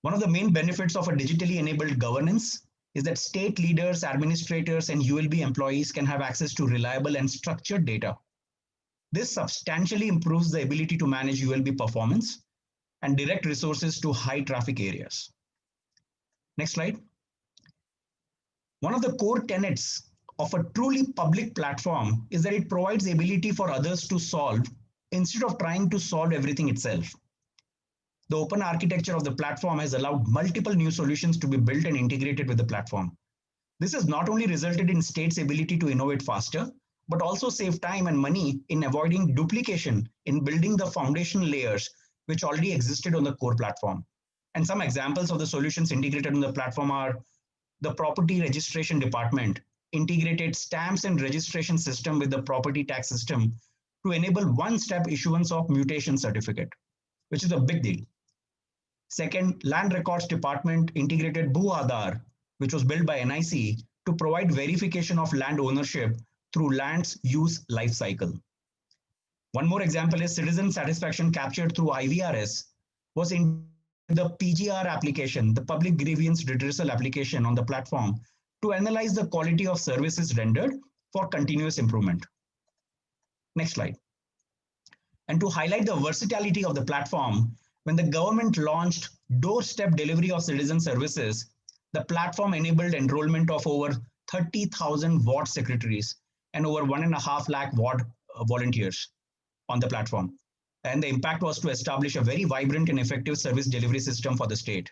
S4: One of the main benefits of a digitally enabled governance is that state leaders, administrators, and ULB employees can have access to reliable and structured data. This substantially improves the ability to manage ULB performance and direct resources to high traffic areas. Next slide. One of the core tenets of a truly public platform is that it provides the ability for others to solve instead of trying to solve everything itself. The open architecture of the platform has allowed multiple new solutions to be built and integrated with the platform. This has not only resulted in states' ability to innovate faster, but also save time and money in avoiding duplication in building the foundation layers which already existed on the core platform. And some examples of the solutions integrated on the platform are the property registration department integrated stamps and registration system with the property tax system to enable one-step issuance of mutation certificate, which is a big deal. Second, land records department integrated Aadhaar, which was built by NIC to provide verification of land ownership through land's use life cycle. One more example is citizen satisfaction captured through IVRS was in the PGR application, the public grievance redressal application on the platform to analyze the quality of services rendered for continuous improvement. Next slide. And to highlight the versatility of the platform, when the government launched doorstep delivery of citizen services, the platform enabled enrollment of over 30,000 ward secretaries and over 1.5 lakh ward volunteers on the platform. And the impact was to establish a very vibrant and effective service delivery system for the state.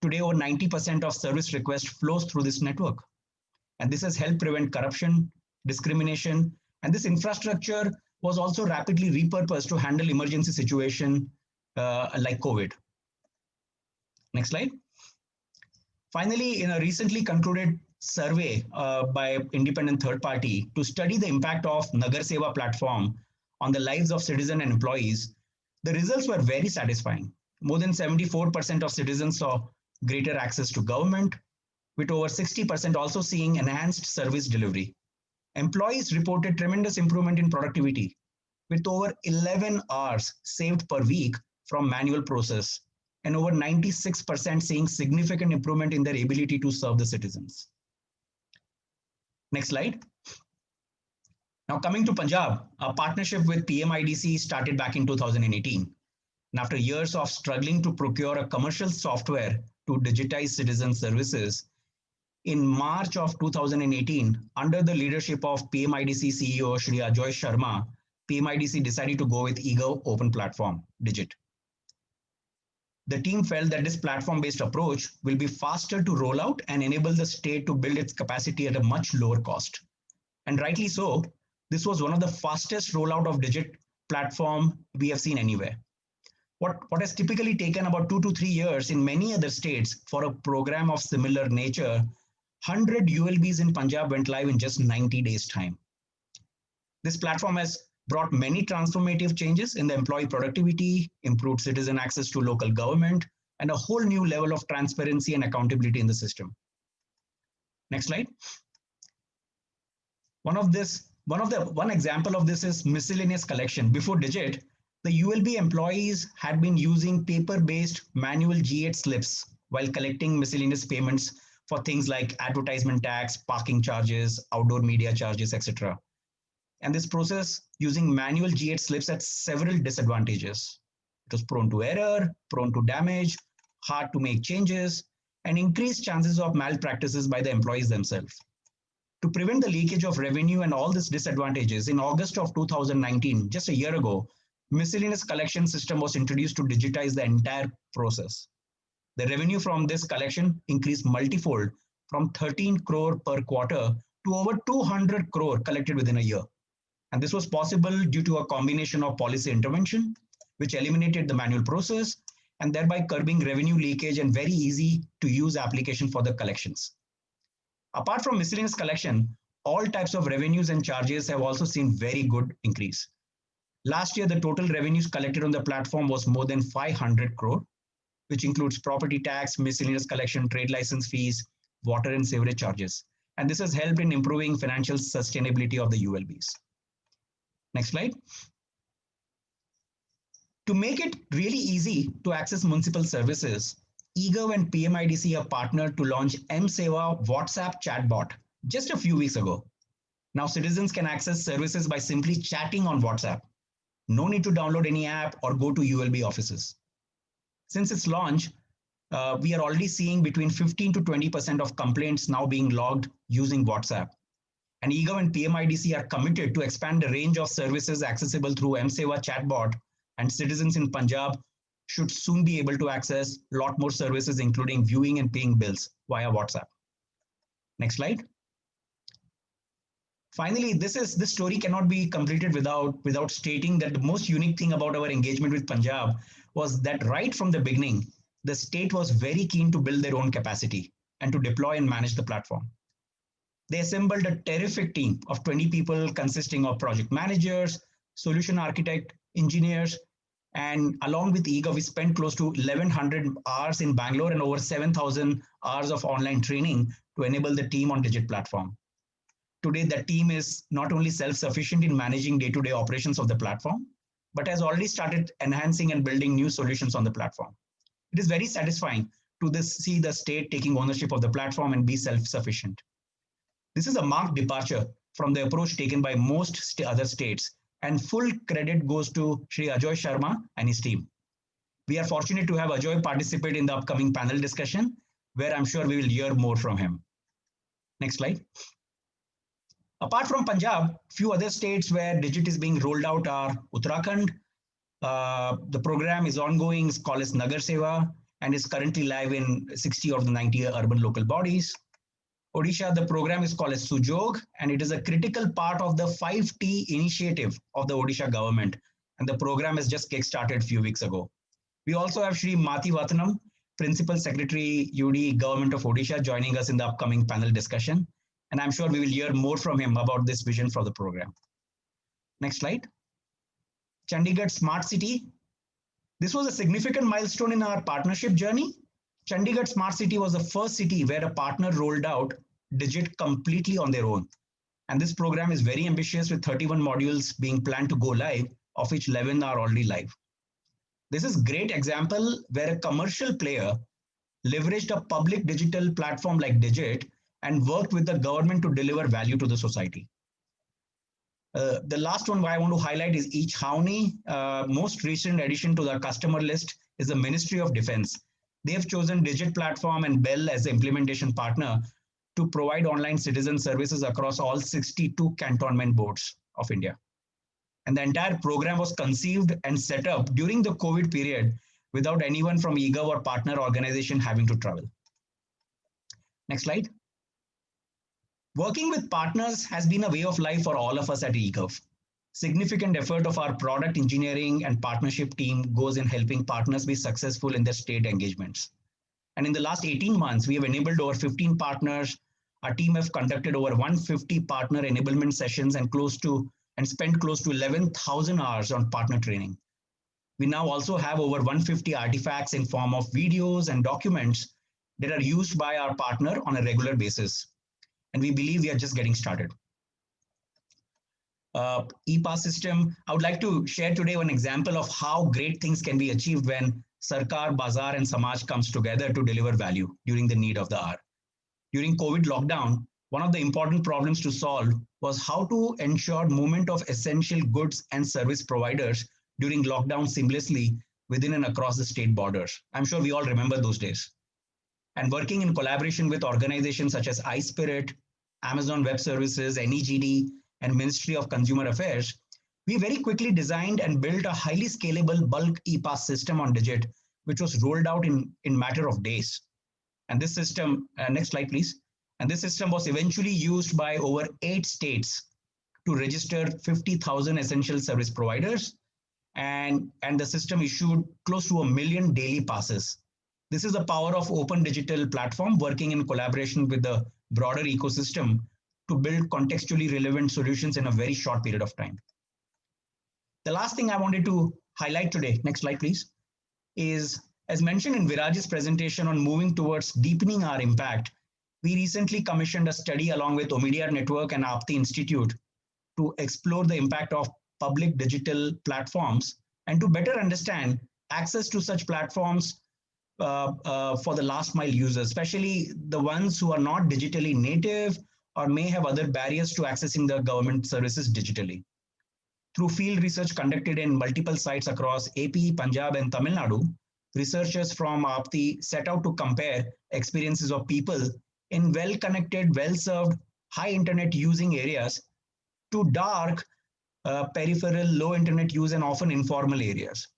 S4: Today, over 90% of service requests flows through this network. And this has helped prevent corruption, discrimination, and this infrastructure was also rapidly repurposed to handle emergency situation like COVID. Next slide. Finally, in a recently concluded survey by independent third party to study the impact of Nagar Seva platform on the lives of citizens and employees, the results were very satisfying. More than 74% of citizens saw greater access to government, with over 60% also seeing enhanced service delivery. Employees reported tremendous improvement in productivity, with over 11 hours saved per week from manual process, and over 96% seeing significant improvement in their ability to serve the citizens. Next slide. Now coming to Punjab, our partnership with PMIDC started back in 2018. And after years of struggling to procure a commercial software to digitize citizen services, in March of 2018, under the leadership of PMIDC CEO Shri Sharma, PMIDC decided to go with Egov Open Platform, Digit. The team felt that this platform-based approach will be faster to roll out and enable the state to build its capacity at a much lower cost. And rightly so, this was one of the fastest rollout of Digit platform we have seen anywhere. What has typically taken about 2 to 3 years in many other states for a program of similar nature, 100 ULBs in Punjab went live in just 90 days time. This platform has brought many transformative changes in the employee productivity, improved citizen access to local government, and a whole new level of transparency and accountability in the system. Next slide. One example of this is miscellaneous collection. Before Digit, the ULB employees had been using paper-based manual G8 slips while collecting miscellaneous payments for things like advertisement tax, parking charges, outdoor media charges, etc. And this process using manual G8 slips had several disadvantages. It was prone to error, prone to damage, hard to make changes, and increased chances of malpractices by the employees themselves. To prevent the leakage of revenue and all these disadvantages, in August of 2019, just a year ago, miscellaneous collection system was introduced to digitize the entire process. The revenue from this collection increased multifold from 13 crore per quarter to over 200 crore collected within a year. And this was possible due to a combination of policy intervention, which eliminated the manual process and thereby curbing revenue leakage and very easy to use application for the collections. Apart from miscellaneous collection, all types of revenues and charges have also seen very good increase. Last year, the total revenues collected on the platform was more than 500 crore, which includes property tax, miscellaneous collection, trade license fees, water and sewerage charges. And this has helped in improving financial sustainability of the ULBs. Next slide. To make it really easy to access municipal services, Egov and PMIDC have partnered to launch mSeva WhatsApp chatbot just a few weeks ago. Now citizens can access services by simply chatting on WhatsApp. No need to download any app or go to ULB offices. Since its launch, we are already seeing between 15 to 20% of complaints now being logged using WhatsApp. And Egov and PMIDC are committed to expand the range of services accessible through mSeva chatbot, and citizens in Punjab should soon be able to access a lot more services, including viewing and paying bills via WhatsApp. Next slide. Finally, this story cannot be completed without stating that the most unique thing about our engagement with Punjab was that right from the beginning, the state was very keen to build their own capacity and to deploy and manage the platform. They assembled a terrific team of 20 people consisting of project managers, solution architect, engineers, and along with Egov, we spent close to 1,100 hours in Bangalore and over 7,000 hours of online training to enable the team on Digit platform. Today, the team is not only self-sufficient in managing day-to-day operations of the platform, but has already started enhancing and building new solutions on the platform. It is very satisfying to see the state taking ownership of the platform and be self-sufficient. This is a marked departure from the approach taken by most other states, and full credit goes to Shri Sharma and his team. We are fortunate to have Ajoy participate in the upcoming panel discussion, where I'm sure we will hear more from him. Next slide. Apart from Punjab, few other states where Digit is being rolled out are Uttarakhand. The program is ongoing, it's called as Nagar Seva, and is currently live in 60 of the 90 urban local bodies. Odisha, the program is called as Sujog, and it is a critical part of the 5T initiative of the Odisha government. And the program has just kick-started a few weeks ago. We also have Shri Mati Vatanam, Principal Secretary, UD, Government of Odisha, joining us in the upcoming panel discussion. And I'm sure we will hear more from him about this vision for the program. Next slide. Chandigarh Smart City. This was a significant milestone in our partnership journey. Chandigarh Smart City was the first city where a partner rolled out Digit completely on their own. And this program is very ambitious with 31 modules being planned to go live, of which 11 are already live. This is a great example where a commercial player leveraged a public digital platform like Digit and worked with the government to deliver value to the society. The last one I want to highlight is Each Hauni. Most recent addition to the customer list is the Ministry of Defense. They have chosen Digit platform and Bell as the implementation partner to provide online citizen services across all 62 cantonment boards of India. And the entire program was conceived and set up during the COVID period without anyone from Egov or partner organization having to travel. Next slide. Working with partners has been a way of life for all of us at Egov. Significant effort of our product engineering and partnership team goes in helping partners be successful in their state engagements. And in the last 18 months, we have enabled over 15 partners. Our team have conducted over 150 partner enablement sessions and spent close to 11,000 hours on partner training. We now also have over 150 artifacts in form of videos and documents that are used by our partner on a regular basis. And we believe we are just getting started. E-Pass system, I would like to share today one example of how great things can be achieved when Sarkar, Bazaar and Samaj comes together to deliver value during the need of the hour. During COVID lockdown, one of the important problems to solve was how to ensure movement of essential goods and service providers during lockdown seamlessly within and across the state borders. I'm sure we all remember those days. And working in collaboration with organizations such as iSpirit, Amazon Web Services, NEGD, and Ministry of Consumer Affairs, we very quickly designed and built a highly scalable bulk E-Pass system on Digit, which was rolled out in matter of days. And this system, next slide, please. And this system was eventually used by over 8 states to register 50,000 essential service providers. And the system issued close to 1 million daily passes. This is the power of open digital platform working in collaboration with the broader ecosystem to build contextually relevant solutions in a very short period of time. The last thing I wanted to highlight today, next slide please, is as mentioned in Viraj's presentation on moving towards deepening our impact, we recently commissioned a study along with Omidyar Network and Aapti Institute to explore the impact of public digital platforms and to better understand access to such platforms for the last mile users, especially the ones who are not digitally native or may have other barriers to accessing the government services digitally. Through field research conducted in multiple sites across AP, Punjab, and Tamil Nadu, researchers from Aapti set out to compare experiences of people in well-connected, well-served, high internet using areas to dark, peripheral, low internet use and often informal areas,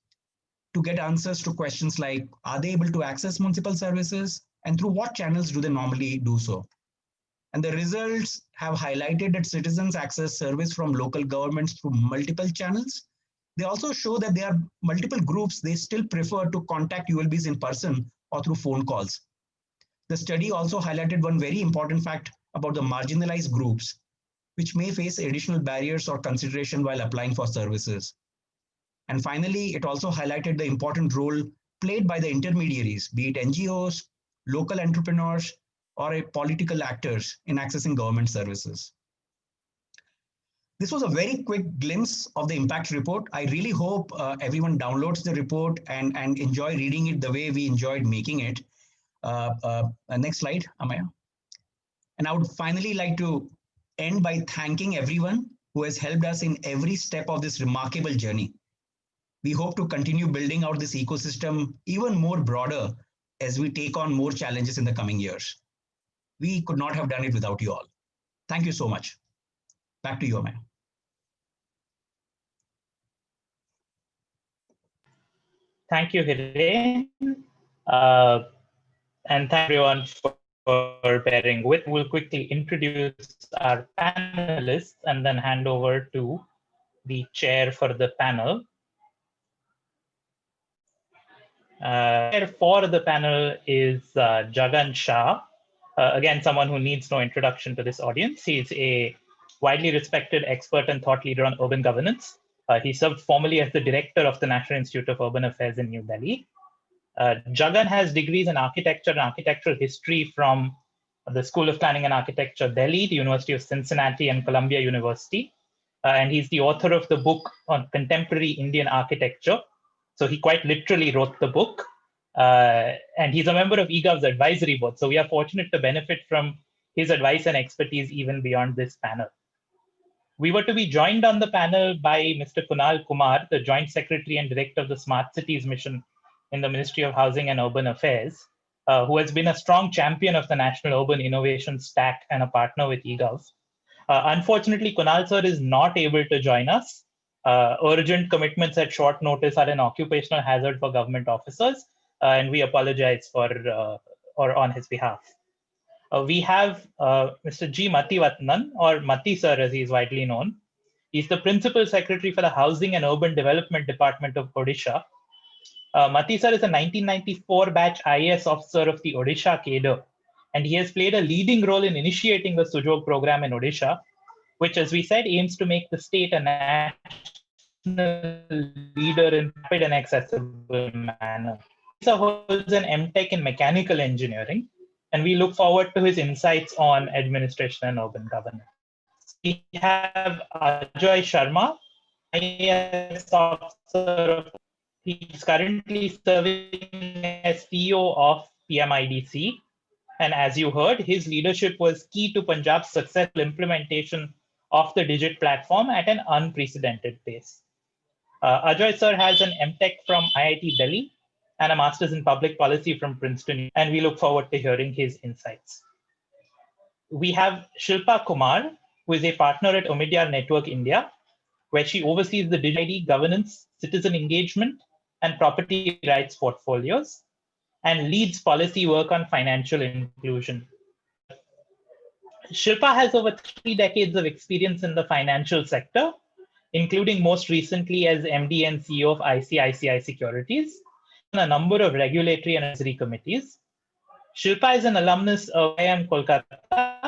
S4: to get answers to questions like, are they able to access municipal services and through what channels do they normally do so? And the results have highlighted that citizens access service from local governments through multiple channels. They also show that there are multiple groups they still prefer to contact ULBs in person or through phone calls. The study also highlighted one very important fact about the marginalized groups, which may face additional barriers or consideration while applying for services. And finally, it also highlighted the important role played by the intermediaries, be it NGOs, local entrepreneurs, or political actors in accessing government services. This was a very quick glimpse of the impact report. I really hope everyone downloads the report and enjoy reading it the way we enjoyed making it. Next slide, Amaya. And I would finally like to end by thanking everyone who has helped us in every step of this remarkable journey. We hope to continue building out this ecosystem even more broader as we take on more challenges in the coming years. We could not have done it without you all. Thank you so much. Back to you, Amaya.
S1: Thank you, Hiren. And thank everyone for bearing with. We'll quickly introduce our panelists and then hand over to the chair for the panel. Chair for the panel is Jagan Shah. Again, someone who needs no introduction to this audience. He's a widely respected expert and thought leader on urban governance. He served formerly as the director of the National Institute of Urban Affairs in New Delhi. Jagan has degrees in architecture and architectural history from the School of Planning and Architecture, Delhi, the University of Cincinnati, and Columbia University. And he's the author of the book on contemporary Indian architecture. So he quite literally wrote the book. And he's a member of Egov's advisory board. So we are fortunate to benefit from his advice and expertise even beyond this panel. We were to be joined on the panel by Mr. Kunal Kumar, the Joint Secretary and Director of the Smart Cities Mission in the Ministry of Housing and Urban Affairs, who has been a strong champion of the National Urban Innovation Stack and a partner with Egov. Unfortunately, Kunal sir is not able to join us. Urgent commitments at short notice are an occupational hazard for government officers, and we apologize for or on his behalf. We have Mr. G. Mathivatnan, or Mati sir as he is widely known. He's the Principal Secretary for the Housing and Urban Development Department of Odisha. Mati sir is a 1994 batch IAS officer of the Odisha cadre, and he has played a leading role in initiating the Sujog program in Odisha, which, as we said, aims to make the state a national leader in rapid and accessible manner. He holds an MTech in mechanical engineering, and we look forward to his insights on administration and urban governance. We have Ajoy Sharma, IAS officer. He's currently serving as CEO of PMIDC. And as you heard, his leadership was key to Punjab's successful implementation of the Digit platform at an unprecedented pace. Ajoy sir has an MTech from IIT Delhi and a master's in public policy from Princeton, and we look forward to hearing his insights. We have Shilpa Kumar, who is a partner at Omidyar Network India, where she oversees the digital ID governance, citizen engagement, and property rights portfolios, and leads policy work on financial inclusion. Shilpa has over 3 decades of experience in the financial sector, including most recently as MD and CEO of ICICI Securities, and a number of regulatory and advisory committees. Shilpa is an alumnus of IIM Kolkata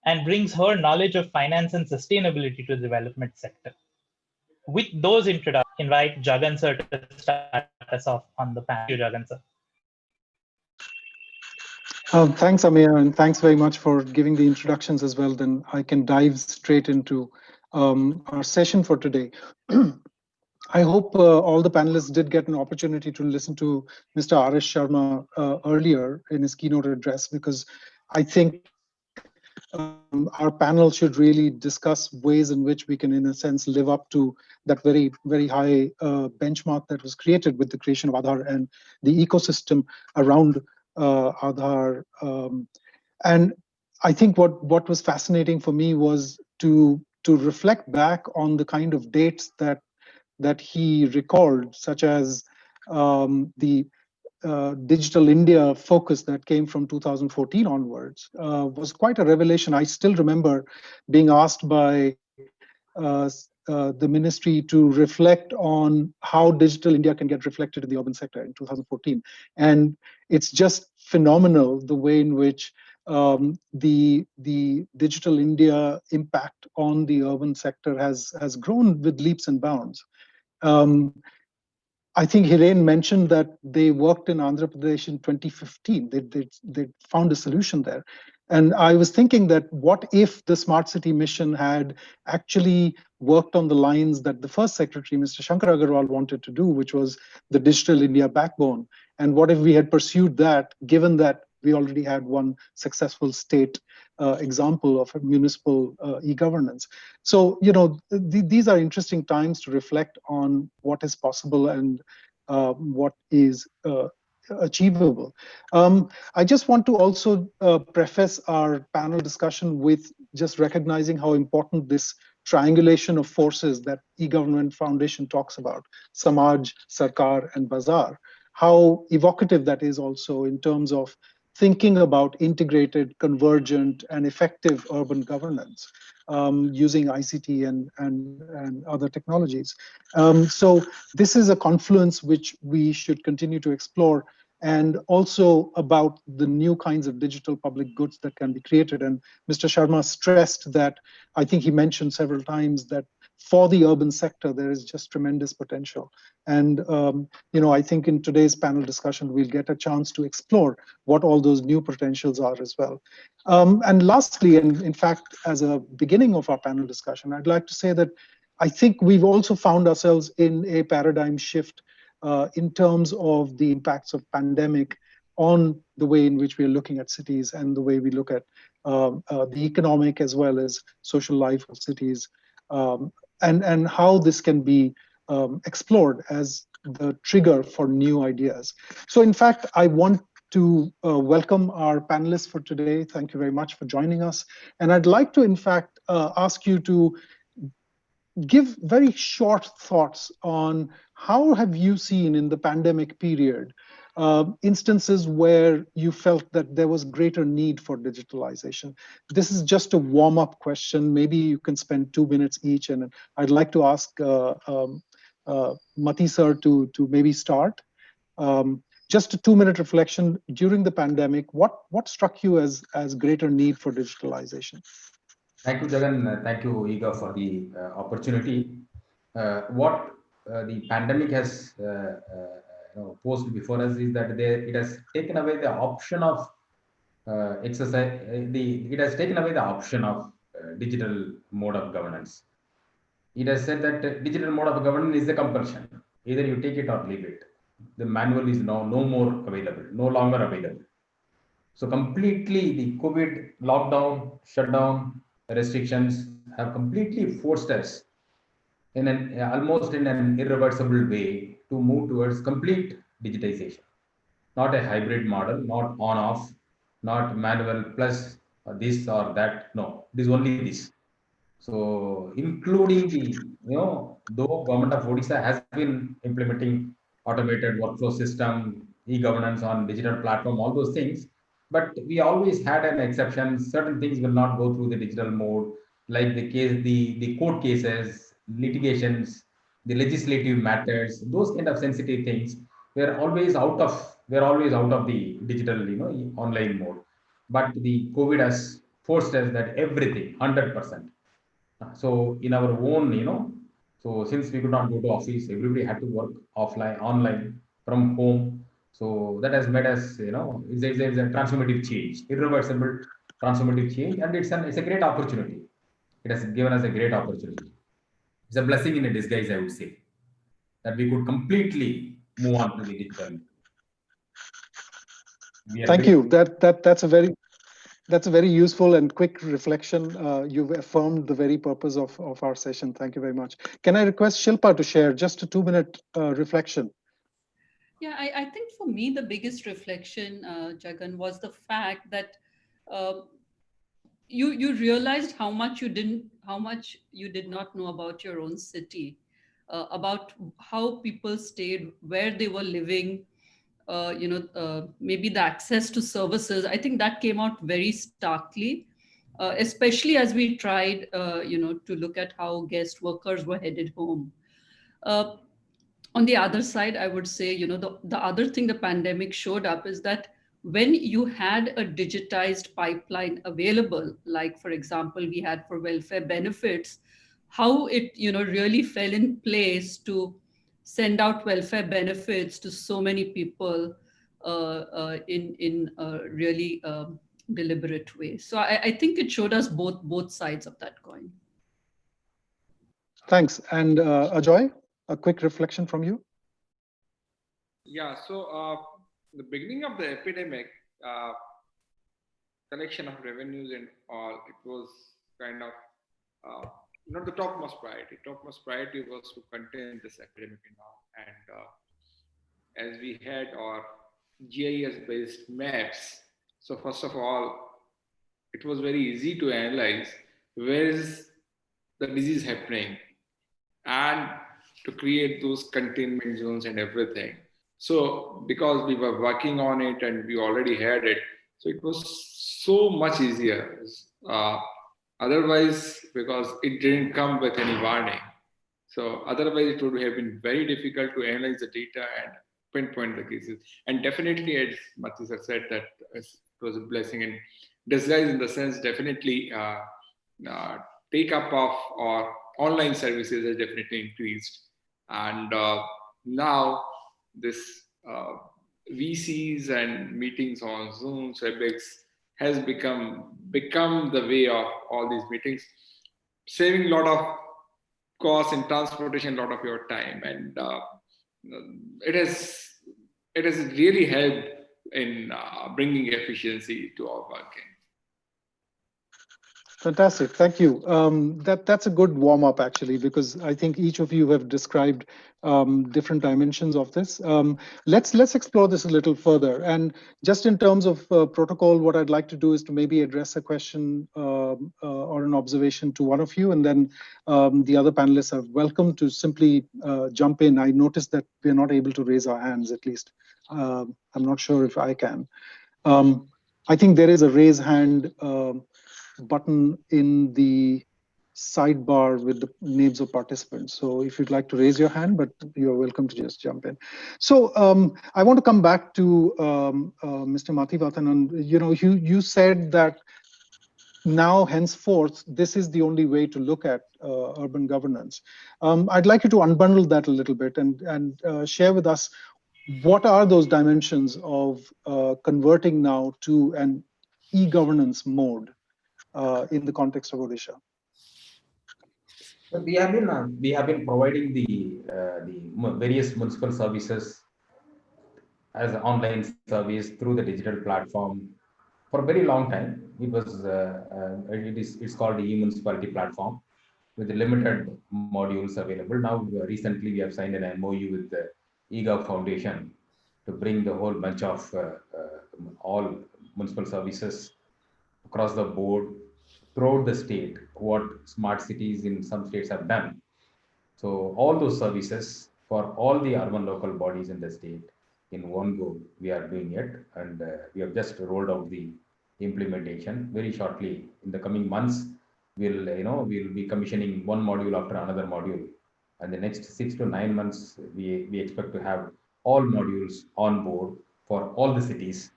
S1: and brings her knowledge of finance and sustainability to the development sector. With those introductions, invite Jagan sir to start us off on the panel. Thank you, Jagan sir.
S5: Thanks, Amir, and thanks very much for giving the introductions as well. Then I can dive straight into our session for today. I hope all the panelists did get an opportunity to listen to Mr. R.S. Sharma earlier in his keynote address, because I think our panel should really discuss ways in which we can, in a sense, live up to that very, very high benchmark that was created with the creation of Aadhaar and the ecosystem around Aadhaar. And I think what was fascinating for me was to reflect back on the kind of dates that he recalled, such as the Digital India focus that came from 2014 onwards, was quite a revelation. I still remember being asked by the ministry to reflect on how Digital India can get reflected in the urban sector in 2014. And it's just phenomenal the way in which the Digital India impact on the urban sector has grown with leaps and bounds. I think Hiren mentioned that they worked in Andhra Pradesh in 2015. They found a solution there. And I was thinking that what if the Smart City mission had actually worked on the lines that the first secretary, Mr. Shankar Agarwal, wanted to do, which was the Digital India backbone? And what if we had pursued that, given that we already had one successful state example of a municipal e-governance? So, these are interesting times to reflect on what is possible and what is achievable. I just want to also preface our panel discussion with just recognizing how important this triangulation of forces that e-government foundation talks about, Samaj, Sarkar, and Bazaar, how evocative that is also in terms of thinking about integrated, convergent, and effective urban governance using ICT and other technologies. So this is a confluence which we should continue to explore, and also about the new kinds of digital public goods that can be created. And Mr. Sharma stressed that, I think he mentioned several times, that for the urban sector, there is just tremendous potential. And I think in today's panel discussion, we'll get a chance to explore what all those new potentials are as well. And lastly, and in fact, as a beginning of our panel discussion, I'd like to say that I think we've also found ourselves in a paradigm shift in terms of the impacts of pandemic on the way in which we are looking at cities and the way we look at the economic as well as social life of cities, and how this can be explored as the trigger for new ideas. So in fact, I want to welcome our panelists for today. Thank you very much for joining us. And I'd like to, in fact, ask you to give very short thoughts on how have you seen in the pandemic period instances where you felt that there was greater need for digitalization. This is just a warm-up question. Maybe you can spend 2 minutes each, and I'd like to ask Mati sir to maybe start. Just a 2-minute reflection during the pandemic. What struck you as greater need for digitalization?
S6: Thank you, Jagan. Thank you, Egov, for the opportunity. What the pandemic has posed before us is that it has taken away the option of exercise. It has taken away the option of digital mode of governance. It has said that digital mode of governance is the compulsion. Either you take it or leave it. The manual is now no more available, no longer available. So completely the COVID lockdown, shutdown, restrictions have completely forced us in almost in an irreversible way to move towards complete digitization. Not a hybrid model, not on-off, not manual plus this or that. No, it is only this. So including though government of Odisha has been implementing automated workflow system, e-governance on digital platform, all those things, but we always had an exception. Certain things will not go through the digital mode, like the court cases, litigations, the legislative matters, those kind of sensitive things were always out of the digital, online mode. But the COVID has forced us that everything 100%. So in our own, so since we could not go to office, everybody had to work offline, online, from home. So that has made us, it's a transformative change, irreversible transformative change, and it's a great opportunity. It has given us a great opportunity. It's a blessing in a disguise, I would say, that we could completely move on to the digital.
S5: Thank you. That's a very useful and quick reflection. You've affirmed the very purpose of our session. Thank you very much. Can I request Shilpa to share just a 2-minute reflection?
S7: Yeah, I think for me, the biggest reflection, Jagan, was the fact that you realized how much you did not know about your own city, about how people stayed, where they were living, maybe the access to services. I think that came out very starkly, especially as we tried, to look at how guest workers were headed home. On the other side, I would say, the other thing the pandemic showed up is that when you had a digitized pipeline available, like, for example, we had for welfare benefits, how it, really fell in place to send out welfare benefits to so many people in a really deliberate way. So I think it showed us both sides of that coin.
S5: Thanks. And Ajoy, a quick reflection from you.
S8: Yeah, so the beginning of the epidemic, collection of revenues and all, it was kind of not the topmost priority. Topmost priority was to contain this epidemic and all. And as we had our GIS-based maps, so first of all, it was very easy to analyze where is the disease happening and to create those containment zones and everything. So because we were working on it and we already had it, so it was so much easier. Otherwise, because it didn't come with any warning. So otherwise it would have been very difficult to analyze the data and pinpoint the cases. And definitely, as Matthew said, that it was a blessing in disguise, in the sense definitely take up of our online services has definitely increased. And now this VCs and meetings on Zoom, WebEx has become the way of all these meetings, saving a lot of cost in transportation, a lot of your time, and it has really helped in bringing efficiency to our working.
S5: Fantastic, thank you. That's a good warm up actually, because I think each of you have described different dimensions of this. Let's explore this a little further. And just in terms of protocol, what I'd like to do is to maybe address a question or an observation to one of you, and then the other panelists are welcome to simply jump in. I noticed that we're not able to raise our hands, at least. I'm not sure if I can. I think there is a raise hand button in the sidebar with the names of participants. So if you'd like to raise your hand, but you're welcome to just jump in. So I want to come back to Mr. Mathivathanan. You said that now, henceforth, this is the only way to look at urban governance. I'd like you to unbundle that a little bit and share with us what are those dimensions of converting now to an e-governance mode in the context of Odisha.
S6: We have been providing the various municipal services as an online service through the digital platform for a very long time. It's called the e-municipality platform with limited modules available. Now recently we have signed an MOU with the Egov Foundation to bring the whole bunch of all municipal services across the board throughout the state, what smart cities in some states have done. So all those services for all the urban local bodies in the state in one go, we are doing it. And we have just rolled out the implementation very shortly. In the coming months, we'll be commissioning one module after another module. And the next 6 to 9 months, we expect to have all modules on board for all the cities.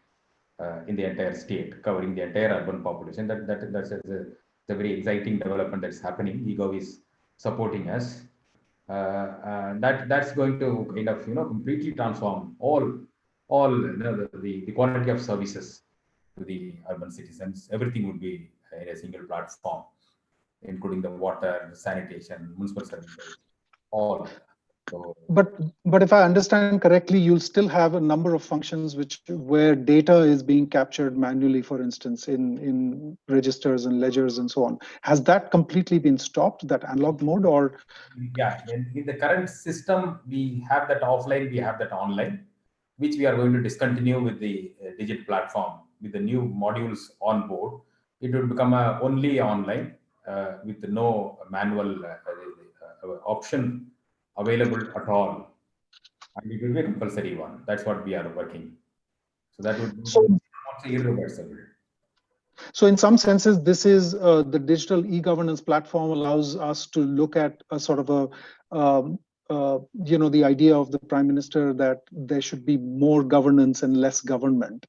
S6: in the entire state, covering the entire urban population. That's a very exciting development that's happening. Egov is supporting us. That's going to kind of completely transform all the quality of services to the urban citizens. Everything would be in a single platform, including the water, sanitation, municipal services, all. So,
S5: but if I understand correctly, you'll still have a number of functions where data is being captured manually, for instance, in registers and ledgers and so on. Has that completely been stopped, that analog mode, or?
S6: Yeah, in the current system, we have that offline, we have that online, which we are going to discontinue with the digital platform. With the new modules on board, it will become only online with no manual option available at all. And it will be a compulsory one. That's what we are working. So that would be also irreversible.
S5: So in some senses, this is the digital e-governance platform allows us to look at a sort of the idea of the Prime Minister that there should be more governance and less government.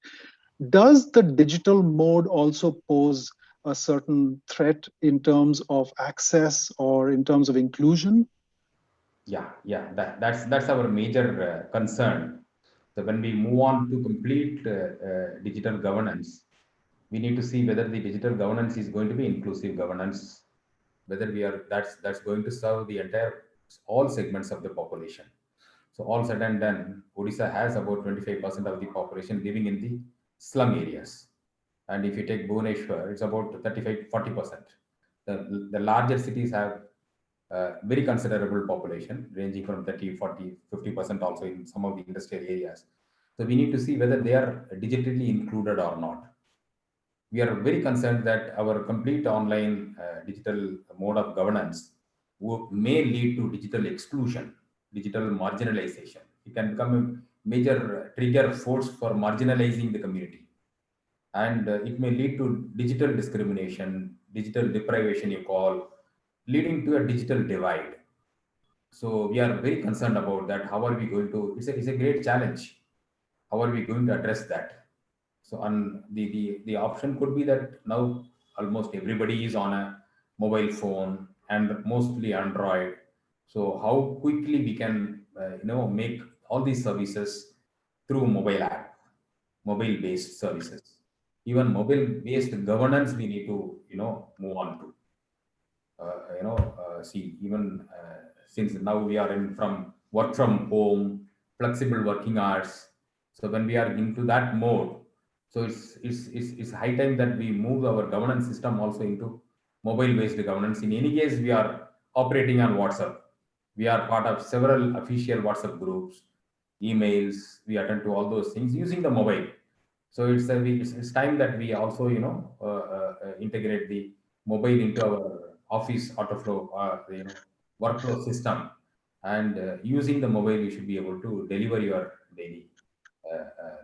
S5: Does the digital mode also pose a certain threat in terms of access or in terms of inclusion?
S6: Yeah, that's our major concern. So when we move on to complete digital governance, we need to see whether the digital governance is going to be inclusive governance, whether that's going to serve the entire all segments of the population. So all said and done, Odisha has about 25% of the population living in the slum areas. And if you take Bhubaneswar, it's about 35-40%. The larger cities have very considerable population, ranging from 30, 40, 50% also in some of the industrial areas. So we need to see whether they are digitally included or not. We are very concerned that our complete online digital mode of governance may lead to digital exclusion, digital marginalization. It can become a major trigger force for marginalizing the community. And it may lead to digital discrimination, digital deprivation, you call, leading to a digital divide. So we are very concerned about that. How are we going to? It's a great challenge. How are we going to address that? So on the option could be that now almost everybody is on a mobile phone and mostly Android. So how quickly we can make all these services through mobile app, mobile based services. Even mobile based governance we need to move on to. See, even since now we are in from work from home, flexible working hours. So when we are into that mode, so it's high time that we move our governance system also into mobile-based governance. In any case, we are operating on WhatsApp. We are part of several official WhatsApp groups, emails. We attend to all those things using the mobile. So it's time that we also integrate the mobile into our office autoflow workflow system, and using the mobile you should be able to deliver your daily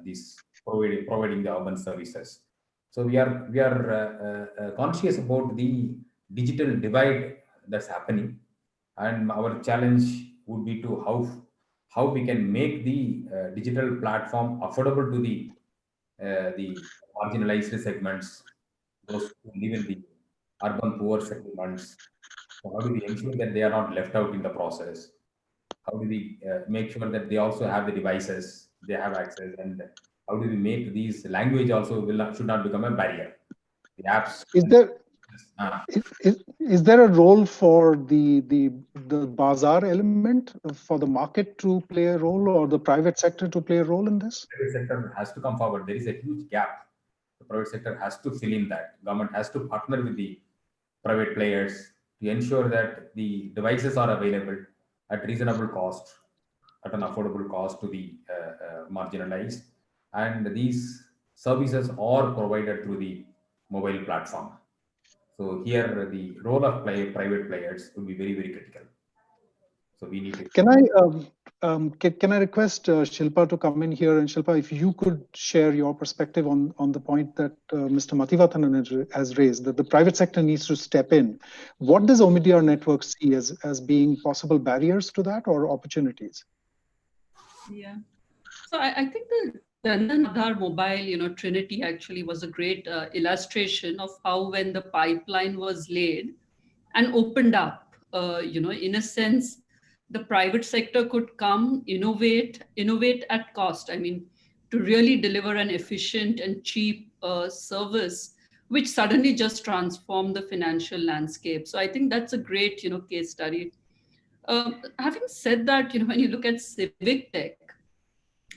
S6: these providing the urban services. So we are conscious about the digital divide that's happening, and our challenge would be to how we can make the digital platform affordable to the marginalized segments, those who live in the urban poor settlements. So how do we ensure that they are not left out in the process? How do we make sure that they also have the devices, they have access, and how do we make these language also should not become a barrier? The apps.
S5: Is there a role for the bazaar element, for the market to play a role, or the private sector to play a role in this?
S6: The private sector has to come forward. There is a huge gap. The private sector has to fill in that. Government has to partner with the private players to ensure that the devices are available at reasonable cost, at an affordable cost to the marginalized, and these services are provided through the mobile platform. So here the role of private players will be very, very critical. So we need to.
S5: Can I request Shilpa to come in here? And Shilpa, if you could share your perspective on the point that Mr. Mathivathanan has raised, that the private sector needs to step in. What does Omidyar Network see as being possible barriers to that or opportunities?
S7: Yeah. So I think the Jandan Aadhaar Mobile, Trinity actually was a great illustration of how when the pipeline was laid and opened up, in a sense, the private sector could come, innovate at cost. I mean, to really deliver an efficient and cheap service, which suddenly just transformed the financial landscape. So I think that's a great, case study. Having said that, when you look at civic tech,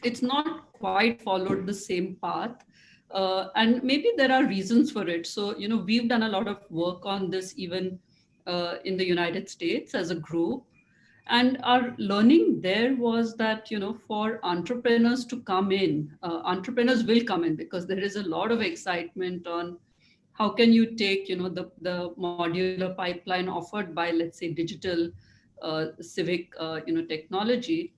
S7: it's not quite followed the same path. And maybe there are reasons for it. So, we've done a lot of work on this even in the United States as a group. And our learning there was that, for entrepreneurs to come in, entrepreneurs will come in because there is a lot of excitement on how can you take, the modular pipeline offered by, let's say, digital civic, technology.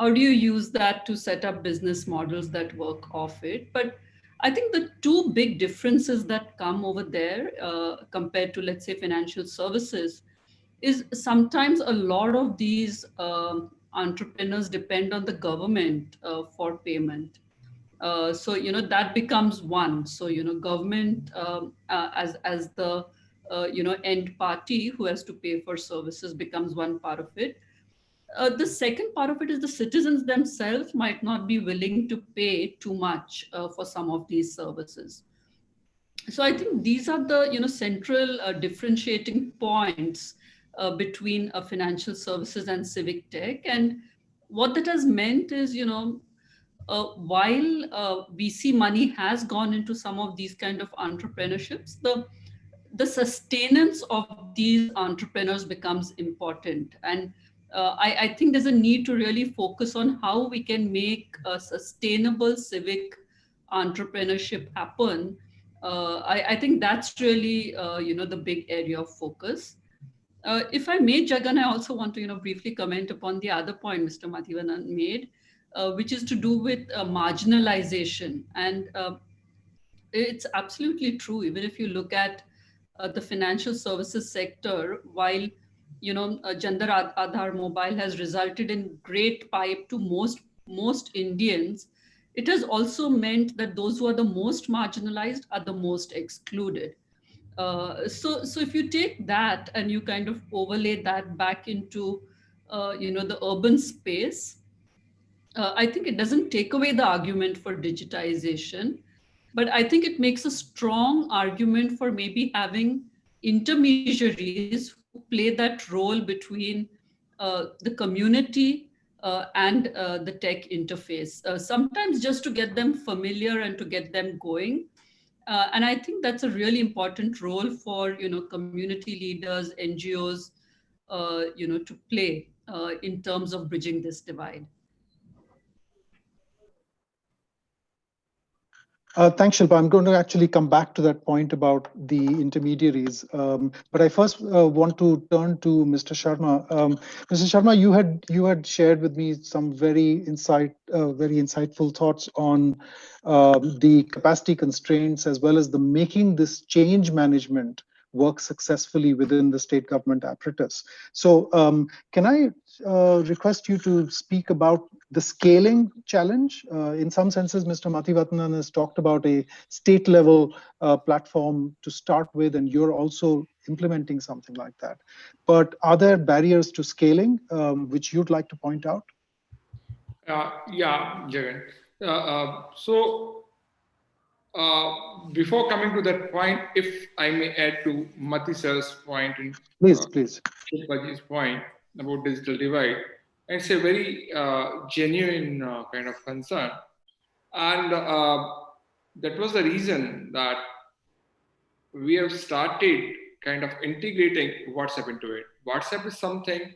S7: How do you use that to set up business models that work off it? But I think the two big differences that come over there compared to, let's say, financial services is sometimes a lot of these entrepreneurs depend on the government for payment. So that becomes one. So government as the end party who has to pay for services becomes one part of it. The second part of it is the citizens themselves might not be willing to pay too much for some of these services. So I think these are the central differentiating points between financial services and civic tech. And what that has meant is, while VC money has gone into some of these kind of entrepreneurships, the sustenance of these entrepreneurs becomes important. And I think there's a need to really focus on how we can make a sustainable civic entrepreneurship happen. I think that's really, the big area of focus. If I may, Jagan, I also want to, briefly comment upon the other point Mr. Mathivanan made, which is to do with marginalization. And it's absolutely true. Even if you look at the financial services sector, while Jandan Aadhaar Mobile has resulted in great pipe to most Indians, it has also meant that those who are the most marginalized are the most excluded. So if you take that and you kind of overlay that back into the urban space, I think it doesn't take away the argument for digitization, but I think it makes a strong argument for maybe having intermediaries who play that role between the community and the tech interface, sometimes just to get them familiar and to get them going. And I think that's a really important role for community leaders, NGOs, to play in terms of bridging this divide.
S5: Thanks, Shilpa. I'm going to actually come back to that point about the intermediaries. But I first want to turn to Mr. Sharma. Mr. Sharma, you had shared with me some very insightful thoughts on the capacity constraints as well as the making this change management work successfully within the state government apparatus. So can I request you to speak about the scaling challenge? In some senses, Mr. Mathivanan has talked about a state level platform to start with, and you're also implementing something like that. But are there barriers to scaling which you'd like to point out?
S8: Yeah, Jagan. Before coming to that point, if I may add to Mati sir's point and
S5: please.
S8: Shilpaji's point about digital divide, it's a very genuine kind of concern, and that was the reason that we have started kind of integrating WhatsApp into it. WhatsApp is something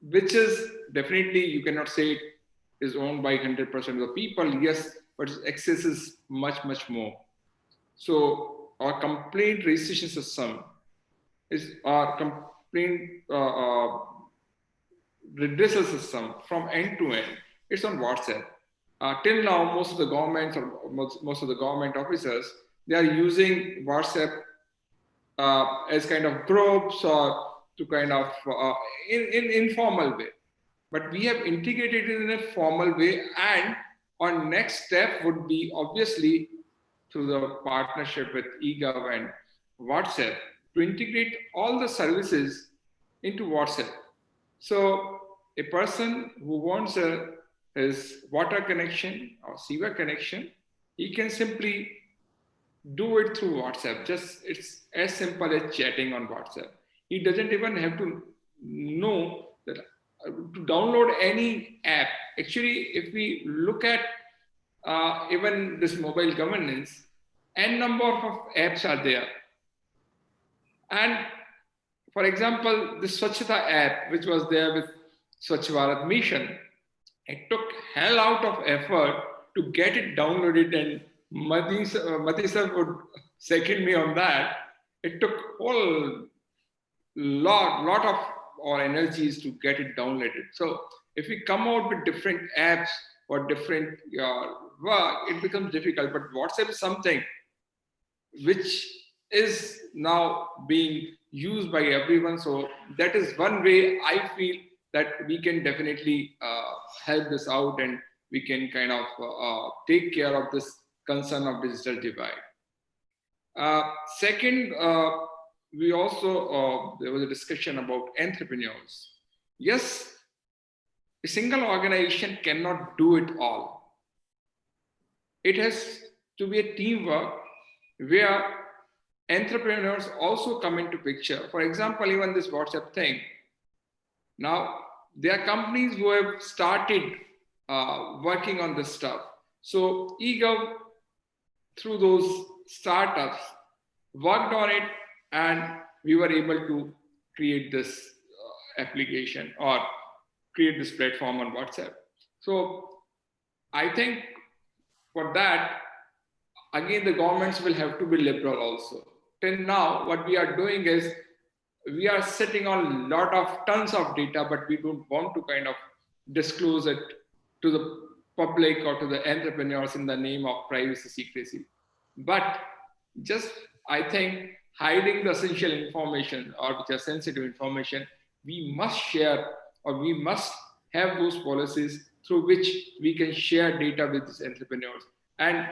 S8: which is definitely, you cannot say it is owned by 100% of the people, yes, but its access is much, much more. So our complaint registration system is our complaint redressal system from end to end. It's on WhatsApp. Till now, most of the governments or most of the government officers, they are using WhatsApp as kind of groups or to kind of in informal way. But we have integrated it in a formal way, and our next step would be obviously through the partnership with Egov and WhatsApp to integrate all the services into WhatsApp. So a person who wants his water connection or Sewak connection, he can simply do it through WhatsApp. Just it's as simple as chatting on WhatsApp. He doesn't even have to know that to download any app. Actually, if we look at even this mobile governance, n number of apps are there. And for example, the Swachhata app, which was there with Swachh Bharat Mission, it took hell out of effort to get it downloaded, and Mati sir would second me on that. It took whole lot of our energies to get it downloaded. So if we come out with different apps or different work, it becomes difficult. But WhatsApp is something which is now being used by everyone. So that is one way I feel that we can definitely help this out, and we can kind of take care of this concern of digital divide. Second, we also, there was a discussion about entrepreneurs. Yes, a single organization cannot do it all. It has to be a teamwork where entrepreneurs also come into picture. For example, even this WhatsApp thing. Now, there are companies who have started working on this stuff. So Egov, through those startups, worked on it, and we were able to create this application or create this platform on WhatsApp. So I think for that, again, the governments will have to be liberal also. Till now, what we are doing is we are sitting on tons of data, but we don't want to kind of disclose it to the public or to the entrepreneurs in the name of privacy secrecy. But just, I think, hiding the essential information or which are sensitive information, we must share, or we must have those policies through which we can share data with these entrepreneurs. And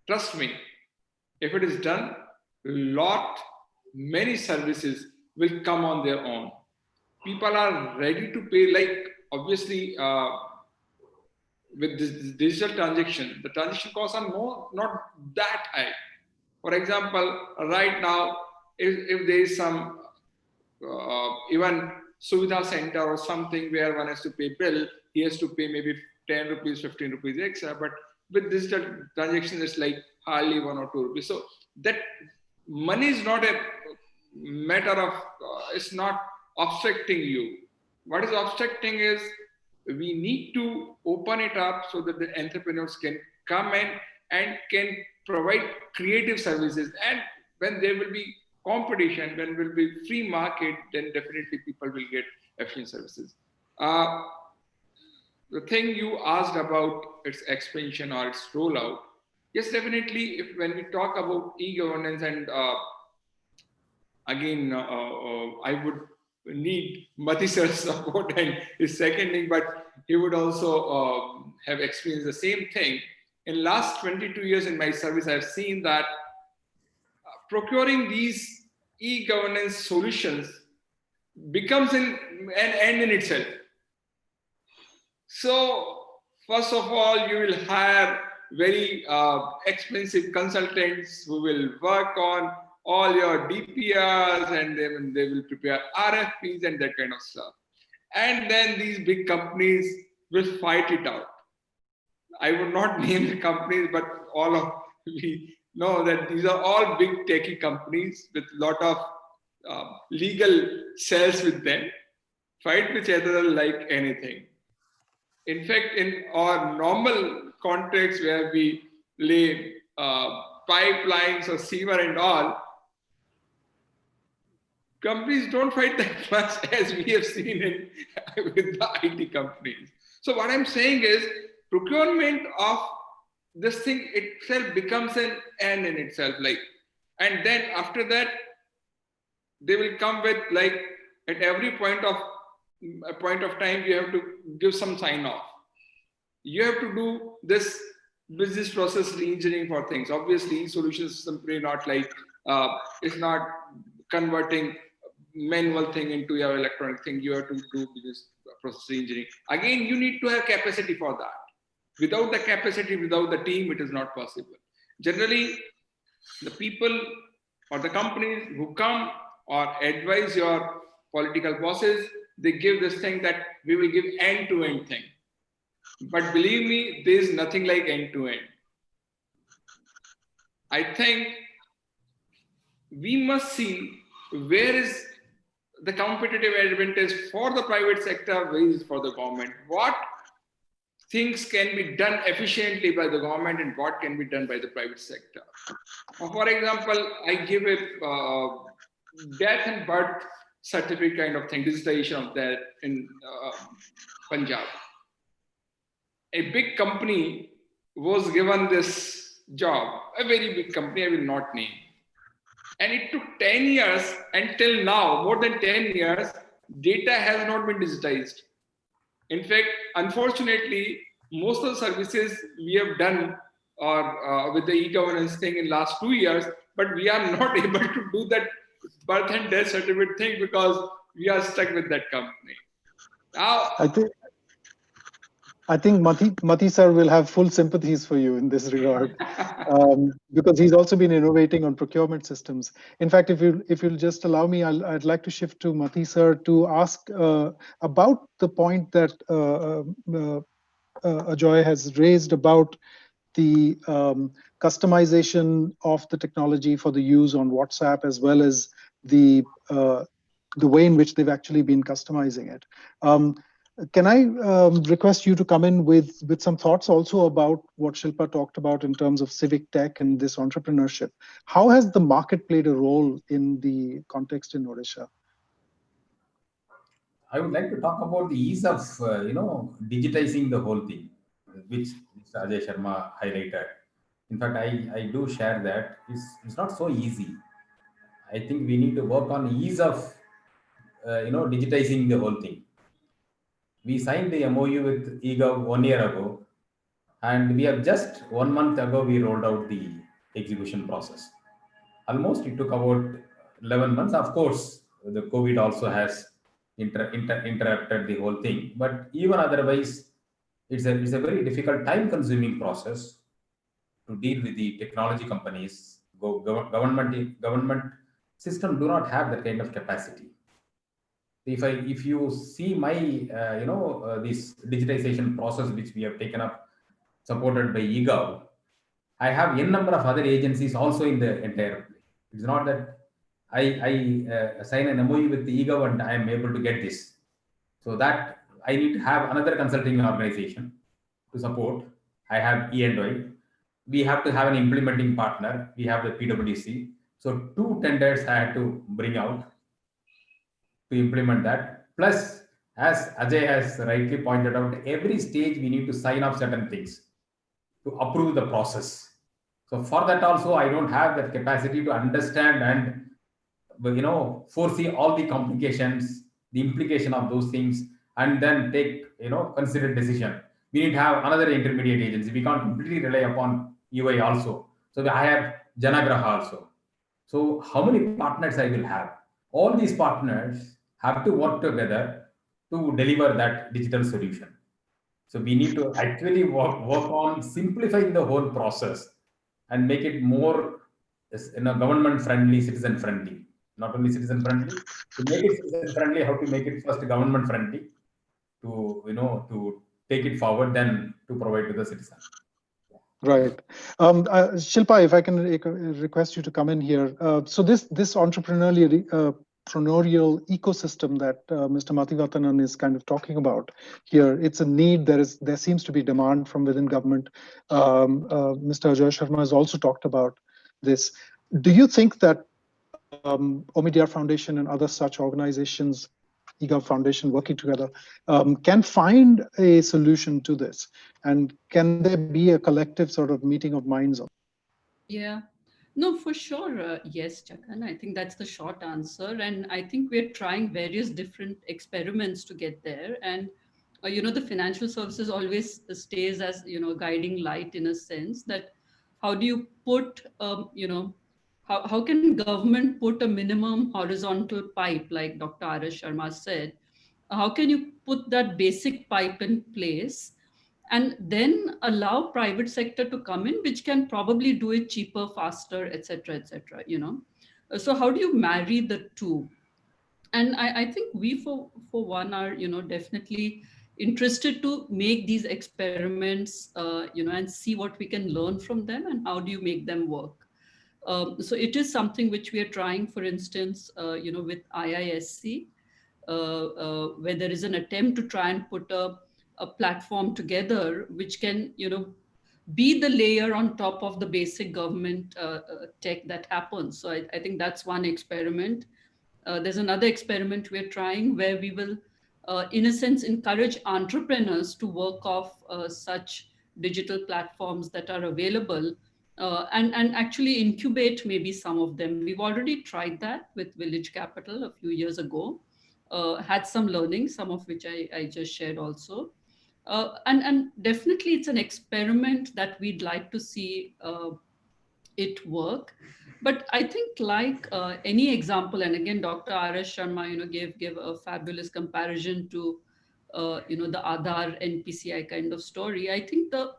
S8: trust me, if it is done, many services will come on their own. People are ready to pay, like obviously with this digital transaction, the transaction costs are not that high. For example, right now, if there is some even Suvidha center or something where one has to pay bill, he has to pay maybe 10 rupees, 15 rupees extra. But with digital transaction, it's like hardly 1 or 2 rupees. So that money is not a matter of, it's not obstructing you. What is obstructing is we need to open it up so that the entrepreneurs can come in and can provide creative services. And when there will be competition, when will be free market, then definitely people will get efficient services. The thing you asked about its expansion or its rollout, yes, definitely. When we talk about e-governance, and again, I would need Mati sir's support and his seconding, but he would also have experienced the same thing. In last 22 years in my service, I've seen that procuring these e-governance solutions becomes an end in itself. So first of all, you will hire very expensive consultants who will work on all your DPRs, and then they will prepare RFPs and that kind of stuff. And then these big companies will fight it out. I would not name the companies, but all of we know that these are all big techie companies with a lot of legal cells with them, fight with each other like anything. In fact, in our normal contracts where we lay pipelines or sewer and all, companies don't fight that much as we have seen with the IT companies. So what I'm saying is procurement of this thing itself becomes an end in itself. And then after that, they will come with at every point of time, you have to give some sign off. You have to do this business process re-engineering for things. Obviously, solutions is simply not like, it's not converting manual thing into your electronic thing. You have to do business process re-engineering. Again, you need to have capacity for that. Without the capacity, without the team, it is not possible. Generally, the people or the companies who come or advise your political bosses, they give this thing that we will give end-to-end thing. But believe me, there is nothing like end-to-end. I think we must see where is the competitive advantage for the private sector, where is for the government. What things can be done efficiently by the government and what can be done by the private sector. For example, I give a death and birth certificate kind of thing, digitization of that in Punjab. A big company was given this job, a very big company, I will not name. And it took 10 years until now, more than 10 years, data has not been digitized. In fact, unfortunately, most of the services we have done or with the e-governance thing in last 2 years, but we are not able to do that birth and death certificate thing because we are stuck with that company. Now,
S5: I think Mati sir will have full sympathies for you in this regard, because he's also been innovating on procurement systems. In fact, if you'll just allow me, I'd like to shift to Mati sir to ask about the point that Ajoy has raised about the customization of the technology for the use on WhatsApp, as well as the way in which they've actually been customizing it. Can I request you to come in with some thoughts also about what Shilpa talked about in terms of civic tech and this entrepreneurship? How has the market played a role in the context in Odisha?
S6: I would like to talk about the ease of, digitizing the whole thing, which Mr. Ajay Sharma highlighted. In fact, I do share that it's not so easy. I think we need to work on ease of, digitizing the whole thing. We signed the MOU with Egov 1 year ago, and we have just 1 month ago, we rolled out the execution process. Almost it took about 11 months. Of course, the COVID also has interrupted the whole thing. But even otherwise, it's a very difficult, time-consuming process to deal with the technology companies. Government system do not have that kind of capacity. If you see my this digitization process which we have taken up, supported by Egov, I have n number of other agencies also in the entire play. It's not that I sign an MOU with the Egov and I am able to get this. So that I need to have another consulting organization to support. I have E&Y. We have to have an implementing partner. We have the PwC. So 2 tenders I had to bring out to implement that. Plus, as Ajay has rightly pointed out, every stage we need to sign off certain things to approve the process. So for that also, I don't have that capacity to understand and foresee all the complications, the implication of those things, and then take considered decision. We need to have another intermediate agency. We can't completely rely upon UI also. So I have Janagraha also. So how many partners I will have? All these partners have to work together to deliver that digital solution. So we need to actually work on simplifying the whole process and make it more government friendly, citizen friendly. Not only citizen friendly, to make it citizen friendly, how to make it first government friendly, to take it forward, then to provide to the citizen.
S5: Right. Shilpa, if I can request you to come in here. So this entrepreneurial ecosystem that Mr. Mathivatanan is kind of talking about here, it's a need. There seems to be demand from within government. Mr. Ajoy Sharma has also talked about this. Do you think that Omidyar Foundation and other such organizations, Egov Foundation working together, can find a solution to this? And can there be a collective sort of meeting of minds?
S7: Yeah. No, for sure. Yes, Chakan. I think that's the short answer. And I think we're trying various different experiments to get there. And the financial services always stays as, guiding light in a sense that how do you put, how can government put a minimum horizontal pipe, like Dr. R.S. Sharma said? How can you put that basic pipe in place and then allow private sector to come in, which can probably do it cheaper, faster, etc. So how do you marry the two? And I think we for one are definitely interested to make these experiments and see what we can learn from them and how do you make them work. So it is something which we are trying, for instance, with IISC, where there is an attempt to try and put a platform together which can be the layer on top of the basic government tech that happens. So I think that's one experiment. There's another experiment we're trying where we will, in a sense, encourage entrepreneurs to work off such digital platforms that are available, and actually incubate maybe some of them. We've already tried that with Village Capital a few years ago, had some learning, some of which I just shared also. And definitely it's an experiment that we'd like to see it work. But I think like any example, and again, Dr. R.S. Sharma, gave a fabulous comparison to, the Aadhaar NPCI kind of story. I think the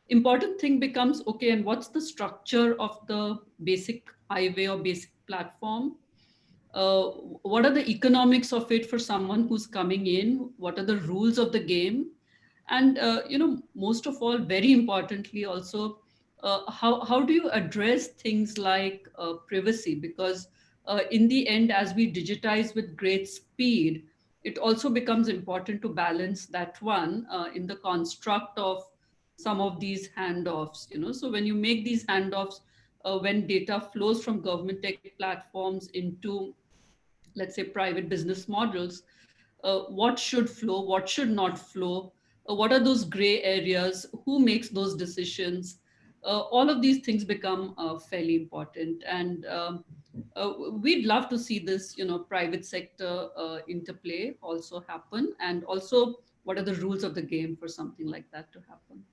S7: important thing becomes, okay, and what's the structure of the basic highway or basic platform? What are the economics of it for someone who's coming in? What are the rules of the game? And most of all, very importantly also, how do you address things like privacy? Because in the end, as we digitize with great speed, it also becomes important to balance that one in the construct of some of these handoffs. So when you make these handoffs, when data flows from government tech platforms into, let's say, private business models, what should flow, what should not flow, what are those gray areas, who makes those decisions? All of these things become fairly important. And we'd love to see this, private sector interplay also happen. And also, what are the rules of the game for something like that to happen?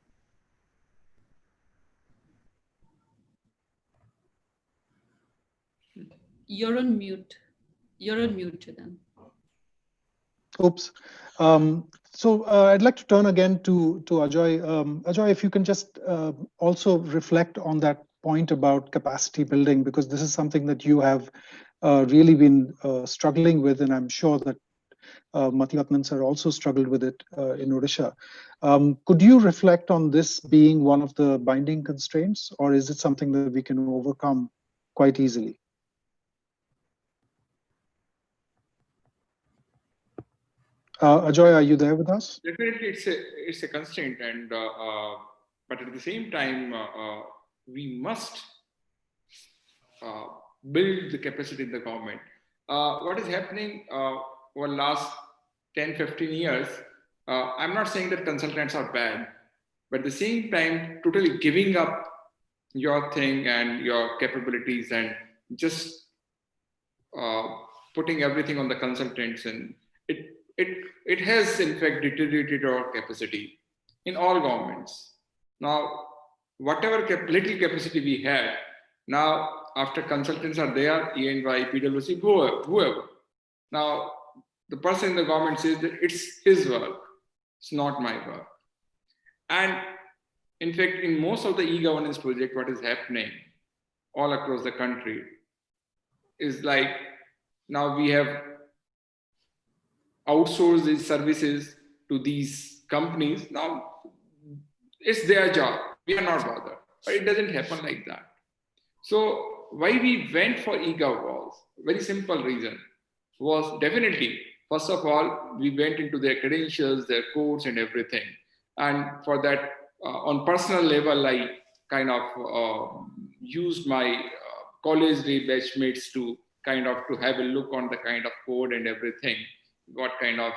S7: You're on mute. You're on mute, Chidan.
S5: Oops. So I'd like to turn again to Ajoy. Ajoy, if you can just also reflect on that point about capacity building, because this is something that you have really been struggling with, and I'm sure that Mathivatnan sir also struggled with it in Odisha. Could you reflect on this being one of the binding constraints, or is it something that we can overcome quite easily? Ajoy, are you there with us?
S8: Definitely, it's a constraint, and but at the same time, we must build the capacity in the government. What is happening over the last 10, 15 years? I'm not saying that consultants are bad, but at the same time, totally giving up your thing and your capabilities and just putting everything on the consultants, and it has in fact deteriorated our capacity in all governments. Now, whatever little capacity we had, now after consultants are there, EY, PwC, whoever. Now, the person in the government says that it's his work, it's not my work. And in fact, in most of the e-governance project, what is happening all across the country is like, now we have outsourced these services to these companies. Now it's their job. We are not bothered, but it doesn't happen like that. So why we went for eGov was very simple reason was definitely, first of all, we went into their credentials, their codes and everything. And for that, on personal level, I kind of used my college day batchmates to kind of to have a look on the kind of code and everything, what kind of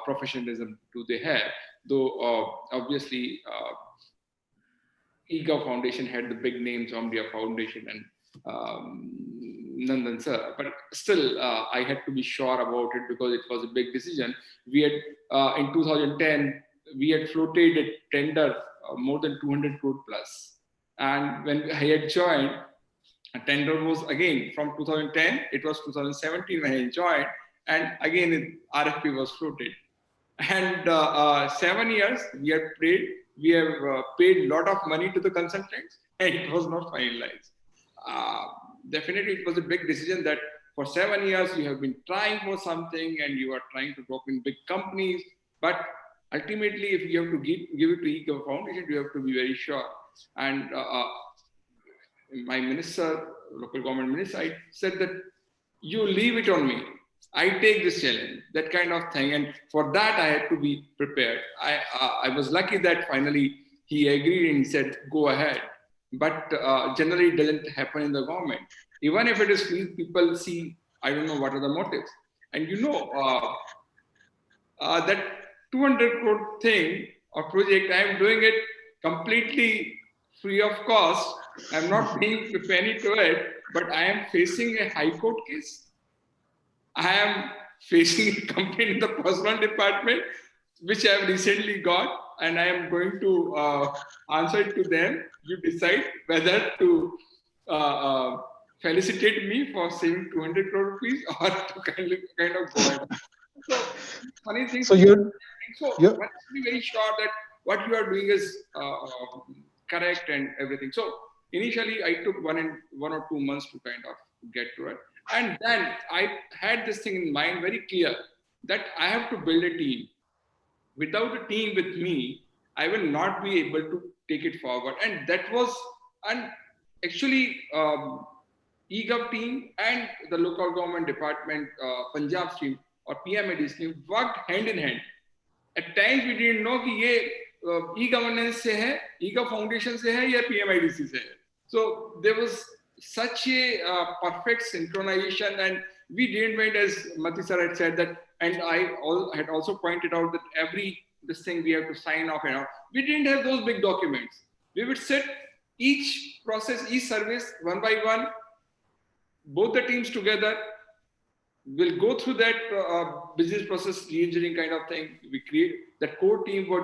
S8: professionalism do they have. Though obviously Egov Foundation had the big names, Omdia Foundation and Nandan sir, but still I had to be sure about it because it was a big decision. We had in 2010 we had floated a tender more than 200 crore plus, and when I had joined, a tender was again from 2010. It was 2017 when I joined, and again RFP was floated. And 7 years we have paid. We have paid a lot of money to the consultants, and it was not finalized. Definitely, it was a big decision that for 7 years you have been trying for something, and you are trying to talk in big companies. But ultimately, if you have to give it to Egov Foundation, you have to be very sure. And my minister, local government minister, I said that you leave it on me. I take this challenge, that kind of thing. And for that, I had to be prepared. I was lucky that finally he agreed and he said, go ahead. But generally, it doesn't happen in the government. Even if it is free, people see, I don't know what are the motives. And you know, that 200 crore thing or project, I am doing it completely free of cost. I'm not paying a penny to it, but I am facing a high court case. I am facing a complaint in the personal department, which I have recently got, and I am going to answer it to them. You decide whether to felicitate me for saving 200 crore rupees or to kind of go ahead. So, funny thing.
S5: So
S8: one has to be very sure that what you are doing is correct and everything. So initially, I took 1 or 2 months to kind of get to it. And then I had this thing in mind very clear that I have to build a team. Without a team with me, I will not be able to take it forward. And that was, and actually, Egov team and the local government department, Punjab stream or PMAD stream worked hand in hand. At times we didn't know कि ये e-governance से है, Egov Foundation से है या PMIDC से है. So there was such a perfect synchronization, and we didn't wait, as Mati sir had said that, and I had also pointed out that this thing we have to sign off and all. We didn't have those big documents. We would sit each process, each service one by one, both the teams together. We'll go through that business process re-engineering kind of thing. We create that core team would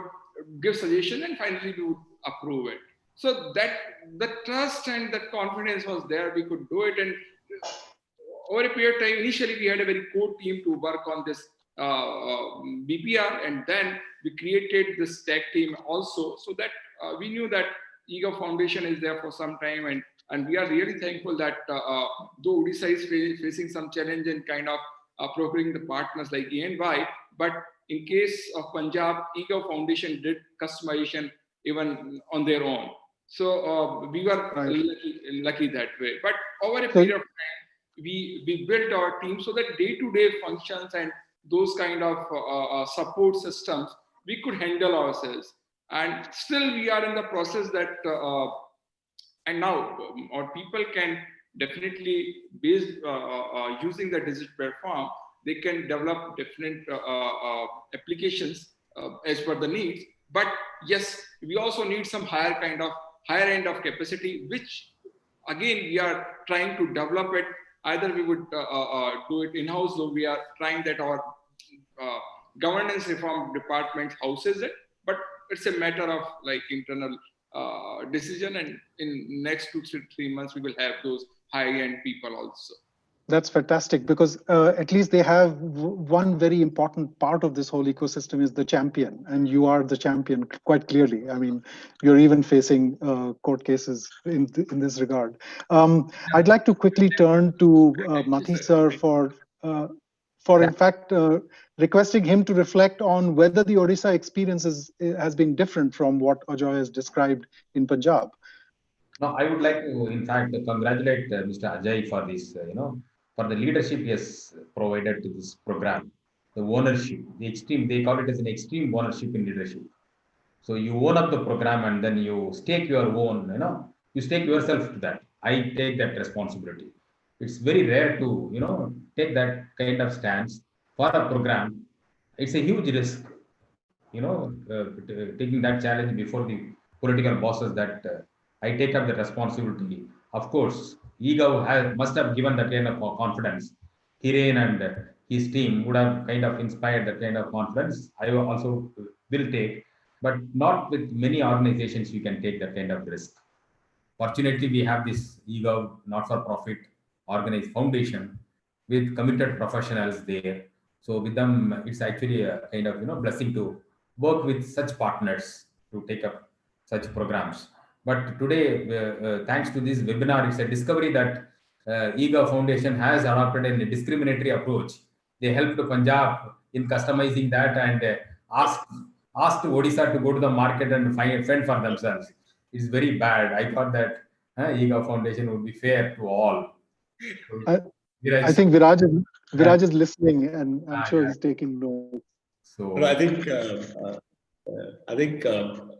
S8: give suggestion, and finally we would approve it. So that the trust and the confidence was there. We could do it, and over a period of time, initially we had a very core team to work on this BPR, and then we created this tech team also, so that we knew that Egov Foundation is there for some time, and we are really thankful that though Odisha is facing some challenge in kind of procuring the partners like EY, but in case of Punjab, Egov Foundation did customization even on their own. So we were lucky that way. But over a period of time, we built our team so that day-to-day functions and those kind of support systems we could handle ourselves. And still we are in the process that, and now our people can definitely, based using the digital platform, they can develop different applications as per the needs. But yes, we also need some higher end of capacity, which again we are trying to develop it. Either we would do it in-house, though we are trying that our governance reform department houses it, but it's a matter of like internal decision, and in next 2 to 3 months we will have those high-end people also.
S5: That's fantastic, because at least they have one very important part of this whole ecosystem is the champion, and you are the champion quite clearly. I mean, you're even facing court cases in this regard. I'd like to quickly turn to Mati sir for in fact requesting him to reflect on whether the Odisha experience has been different from what Ajoy has described in Punjab.
S6: No, I would like to, in fact, congratulate Mr. Ajay for this, for the leadership he has provided to this program, the ownership, they call it as an extreme ownership in leadership. So you own up the program and then you stake your own, you stake yourself to that. I take that responsibility. It's very rare to, take that kind of stance for a program. It's a huge risk, taking that challenge before the political bosses that I take up the responsibility. Of course, Egov must have given that kind of confidence. Hiren and his team would have kind of inspired that kind of confidence. I also will take, but not with many organizations you can take that kind of risk. Fortunately, we have this Egov not-for-profit organized foundation with committed professionals there. So with them, it's actually a kind of blessing to work with such partners to take up such programs. But today, thanks to this webinar, it's a discovery that Egov Foundation has adopted a discriminatory approach. They helped Punjab in customizing that and asked Odisha to go to the market and fend for themselves. It's very bad. I thought that Egov Foundation would be fair to all. So,
S5: I think Viraj is listening, and I'm sure he's taking notes.
S2: So I think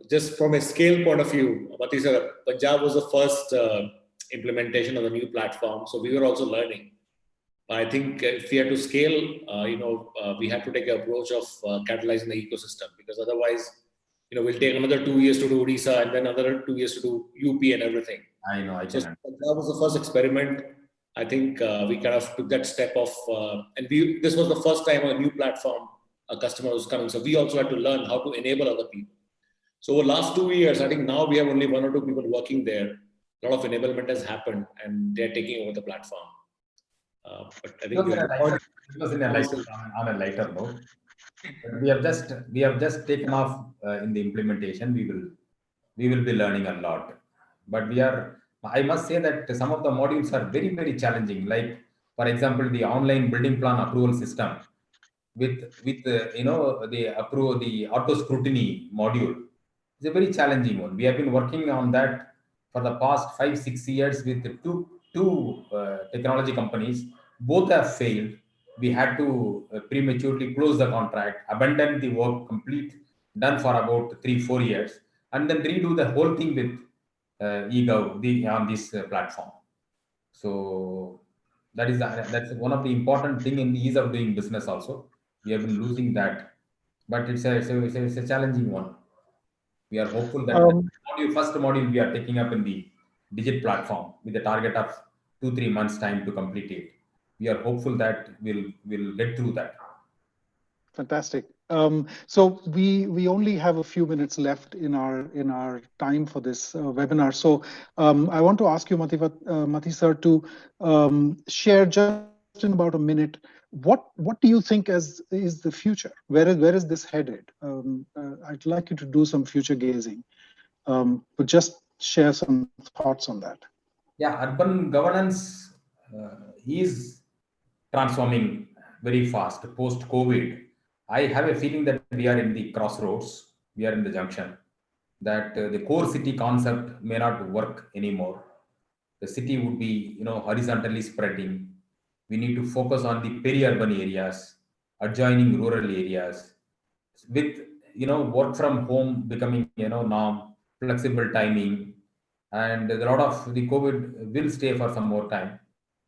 S2: just from a scale point of view, Punjab was the first implementation of the new platform, so we were also learning. I think if we had to scale, we had to take an approach of catalyzing the ecosystem, because otherwise, we'll take another 2 years to do Odisha and then another 2 years to do UP and everything.
S6: I know.
S2: So that was the first experiment. I think we kind of took that step of, this was the first time on a new platform a customer was coming. So we also had to learn how to enable other people. So over the last 2 years, I think now we have only 1 or 2 people working there. A lot of enablement has happened and they're taking over the platform. But I think
S6: it was on a lighter note. But we have just taken off in the implementation. We will be learning a lot. But I must say that some of the modules are very, very challenging. Like, for example, the online building plan approval system with the auto scrutiny module. It's a very challenging one. We have been working on that for the past 5-6 years with two technology companies. Both have failed. We had to prematurely close the contract, abandon the work complete, done for about 3-4 years, and then redo the whole thing with Egov on this platform. So that's one of the important thing in the ease of doing business. Also, we have been losing that, but it's a challenging one. We are hopeful that the first module we are taking up in the Digit platform with the target of 2-3 months time to complete it. We are hopeful that we'll get through that.
S5: Fantastic. So we only have a few minutes left in our time for this webinar. So I want to ask you, Mati sir, to share just in about a minute, what do you think is the future? Where is this headed? I'd like you to do some future gazing, but just share some thoughts on that.
S6: Yeah, urban governance is transforming very fast post-COVID. I have a feeling that we are in the crossroads. We are in the junction. That the core city concept may not work anymore. The city would be, horizontally spreading. We need to focus on the peri-urban areas, adjoining rural areas, with work from home becoming norm, flexible timing, and a lot of the COVID will stay for some more time.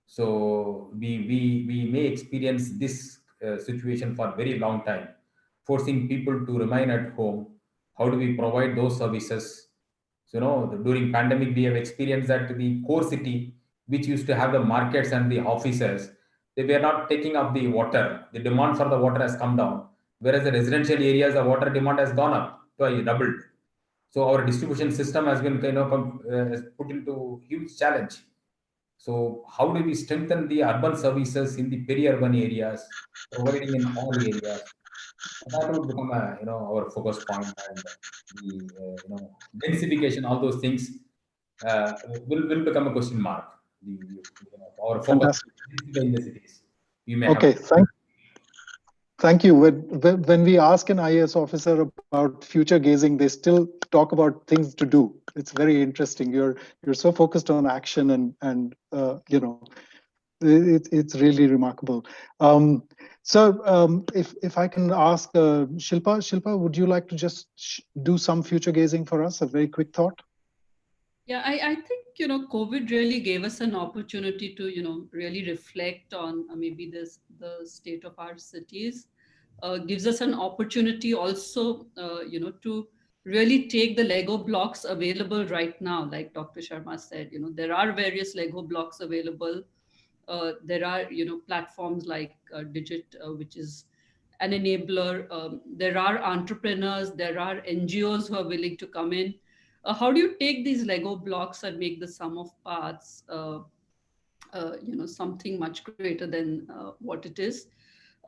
S6: So we may experience this situation for a very long time, forcing people to remain at home. How do we provide those services? So during pandemic we have experienced that the core city, which used to have the markets and the offices, they were not taking up the water. The demand for the water has come down, whereas the residential areas, the water demand has gone up, twice doubled. So our distribution system has been put into huge challenge. So how do we strengthen the urban services in the peri-urban areas, providing in all areas? That would become our focus point, and the densification, all those things will become a question mark. Our focus in the cities. We may
S5: okay, thank you. When we ask an IAS officer about future gazing, they still talk about things to do. It's very interesting. You're so focused on action, and it's really remarkable. So if I can ask Shilpa, would you like to just do some future gazing for us? A very quick thought.
S7: Yeah, I think COVID really gave us an opportunity to really reflect on maybe the state of our cities. Gives us an opportunity also to really take the Lego blocks available right now. Like Dr. Sharma said, there are various Lego blocks available. There are, platforms like Digit, which is an enabler. There are entrepreneurs, there are NGOs who are willing to come in. How do you take these Lego blocks and make the sum of parts, something much greater than what it is?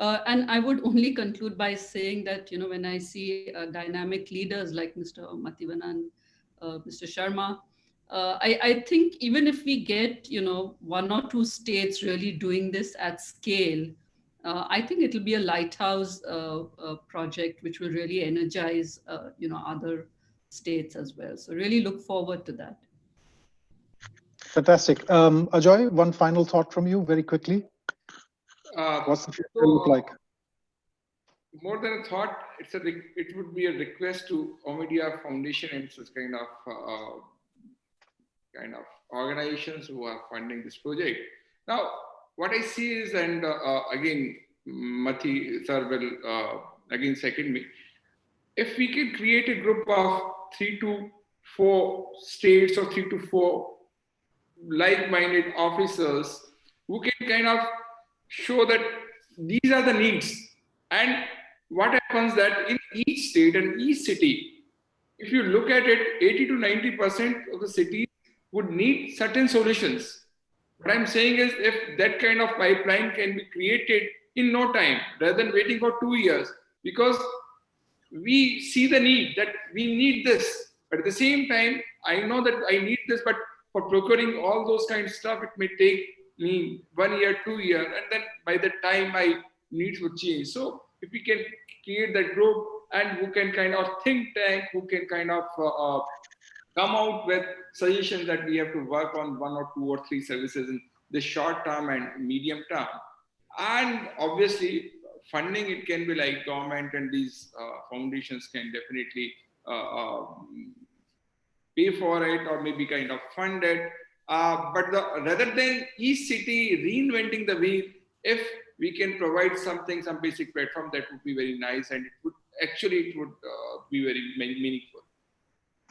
S7: And I would only conclude by saying that, when I see dynamic leaders like Mr. Mativanan, Mr. Sharma, I think even if we get, one or two states really doing this at scale, I think it'll be a lighthouse project which will really energize, other states as well. So really look forward to that.
S5: Fantastic. Ajoy, one final thought from you very quickly. What's the future look like?
S8: More than a thought, it would be a request to Omidyar Foundation and such kind of organizations who are funding this project. Now, what I see is, and again, Mati sir will again second me, if we can create a group of 3 to 4 states or 3 to 4 like-minded officers who can kind of show that these are the needs. And what happens that in each state and each city, if you look at it, 80 to 90% of the cities would need certain solutions. What I'm saying is, if that kind of pipeline can be created in no time, rather than waiting for 2 years, because we see the need that we need this, but at the same time, I know that I need this, but for procuring all those kind of stuff, it may take me 1 year, 2 years, and then by the time my needs would change. So if we can create that group and who can kind of think tank, who can kind of come out with suggestions that we have to work on 1 or 2 or 3 services in the short term and medium term. And obviously funding, it can be like government and these foundations can definitely pay for it or maybe kind of fund it. But rather than each city reinventing the wheel, if we can provide some basic platform, that would be very nice, and it would be very meaningful.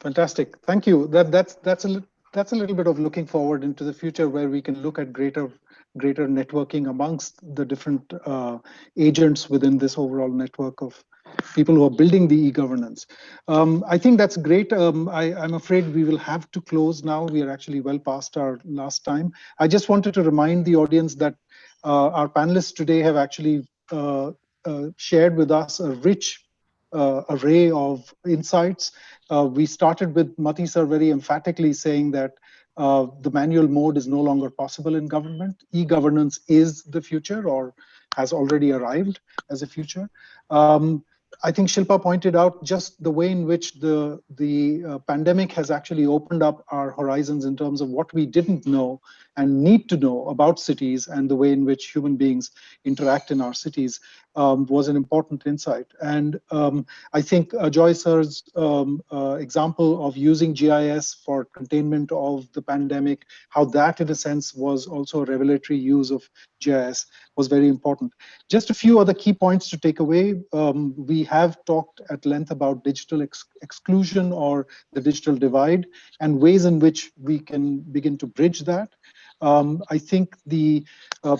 S5: Fantastic, thank you. That's a little bit of looking forward into the future, where we can look at greater networking amongst the different agents within this overall network of people who are building the e-governance. I think that's great. I'm afraid we will have to close now. We are actually well past our last time. I just wanted to remind the audience that our panelists today have actually shared with us a rich array of insights. We started with Mati sir very emphatically saying that the manual mode is no longer possible in government. E-governance is the future, or has already arrived as a future. I think Shilpa pointed out just the way in which the pandemic has actually opened up our horizons in terms of what we didn't know and need to know about cities, and the way in which human beings interact in our cities was an important insight. And I think Joy sir's example of using GIS for containment of the pandemic, how that in a sense was also a revelatory use of GIS, was very important. Just a few other key points to take away. We have talked at length about digital exclusion or the digital divide, and ways in which we can begin to bridge that. I think the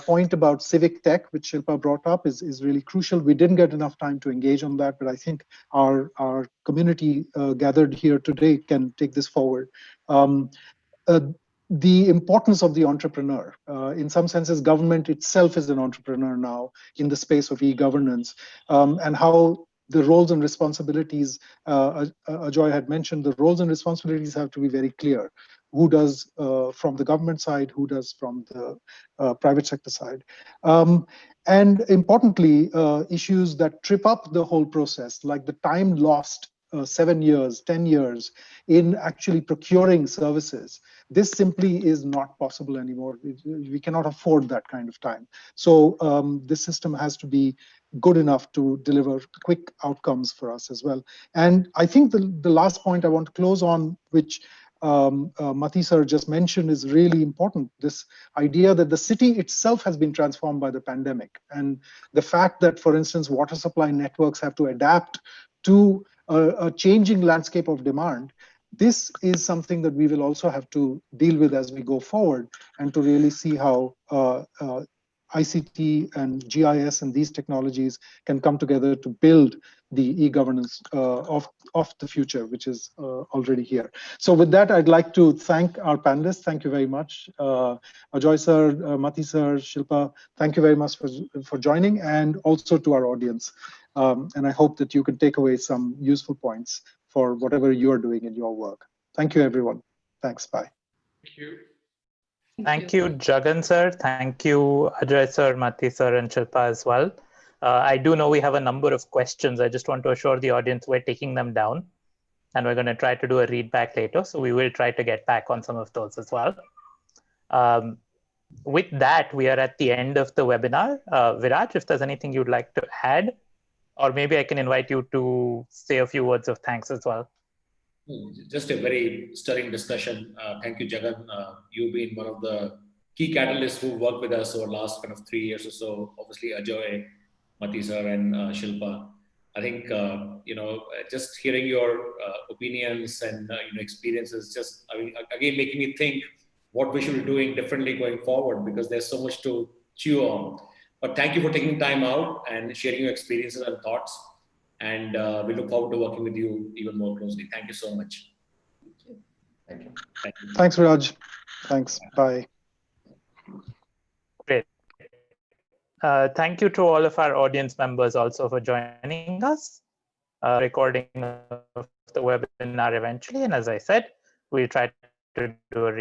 S5: point about civic tech, which Shilpa brought up, is really crucial. We didn't get enough time to engage on that, but I think our community gathered here today can take this forward. The importance of the entrepreneur. In some senses, government itself is an entrepreneur now in the space of e-governance, and how the roles and responsibilities, Ajoy had mentioned, the roles and responsibilities have to be very clear. Who does from the government side, who does from the private sector side. And importantly, issues that trip up the whole process, like the time lost 7 years, 10 years in actually procuring services. This simply is not possible anymore. We cannot afford that kind of time. So this system has to be good enough to deliver quick outcomes for us as well. And I think the last point I want to close on, which Mati sir just mentioned, is really important. This idea that the city itself has been transformed by the pandemic, and the fact that, for instance, water supply networks have to adapt to a changing landscape of demand, this is something that we will also have to deal with as we go forward, and to really see how ICT and GIS and these technologies can come together to build the e-governance of the future, which is already here. So with that, I'd like to thank our panelists. Thank you very much. Ajoy sir, Mati sir, Shilpa, thank you very much for joining, and also to our audience. And I hope that you can take away some useful points for whatever you are doing in your work. Thank you, everyone. Thanks. Bye.
S8: Thank you.
S1: Thank you, Jagan sir. Thank you, Ajoy sir, Mati sir, and Shilpa as well. I do know we have a number of questions. I just want to assure the audience we're taking them down, and we're going to try to do a read back later. So we will try to get back on some of those as well. With that, we are at the end of the webinar. Viraj, if there's anything you'd like to add, or maybe I can invite you to say a few words of thanks as well.
S2: Just a very stirring discussion. Thank you, Jagan. You've been one of the key catalysts who worked with us over the last kind of 3 years or so. Obviously, Ajoy, Mati sir, and Shilpa. I think just hearing your opinions and experiences, just again making me think what we should be doing differently going forward, because there's so much to chew on. But thank you for taking time out and sharing your experiences and thoughts. And we look forward to working with you even more closely. Thank you so much.
S6: Thank you.
S2: Thank you.
S5: Thanks, Viraj. Thanks. Bye.
S1: Great. Thank you to all of our audience members also for joining us. Recording of the webinar eventually. And as I said, we'll try to do a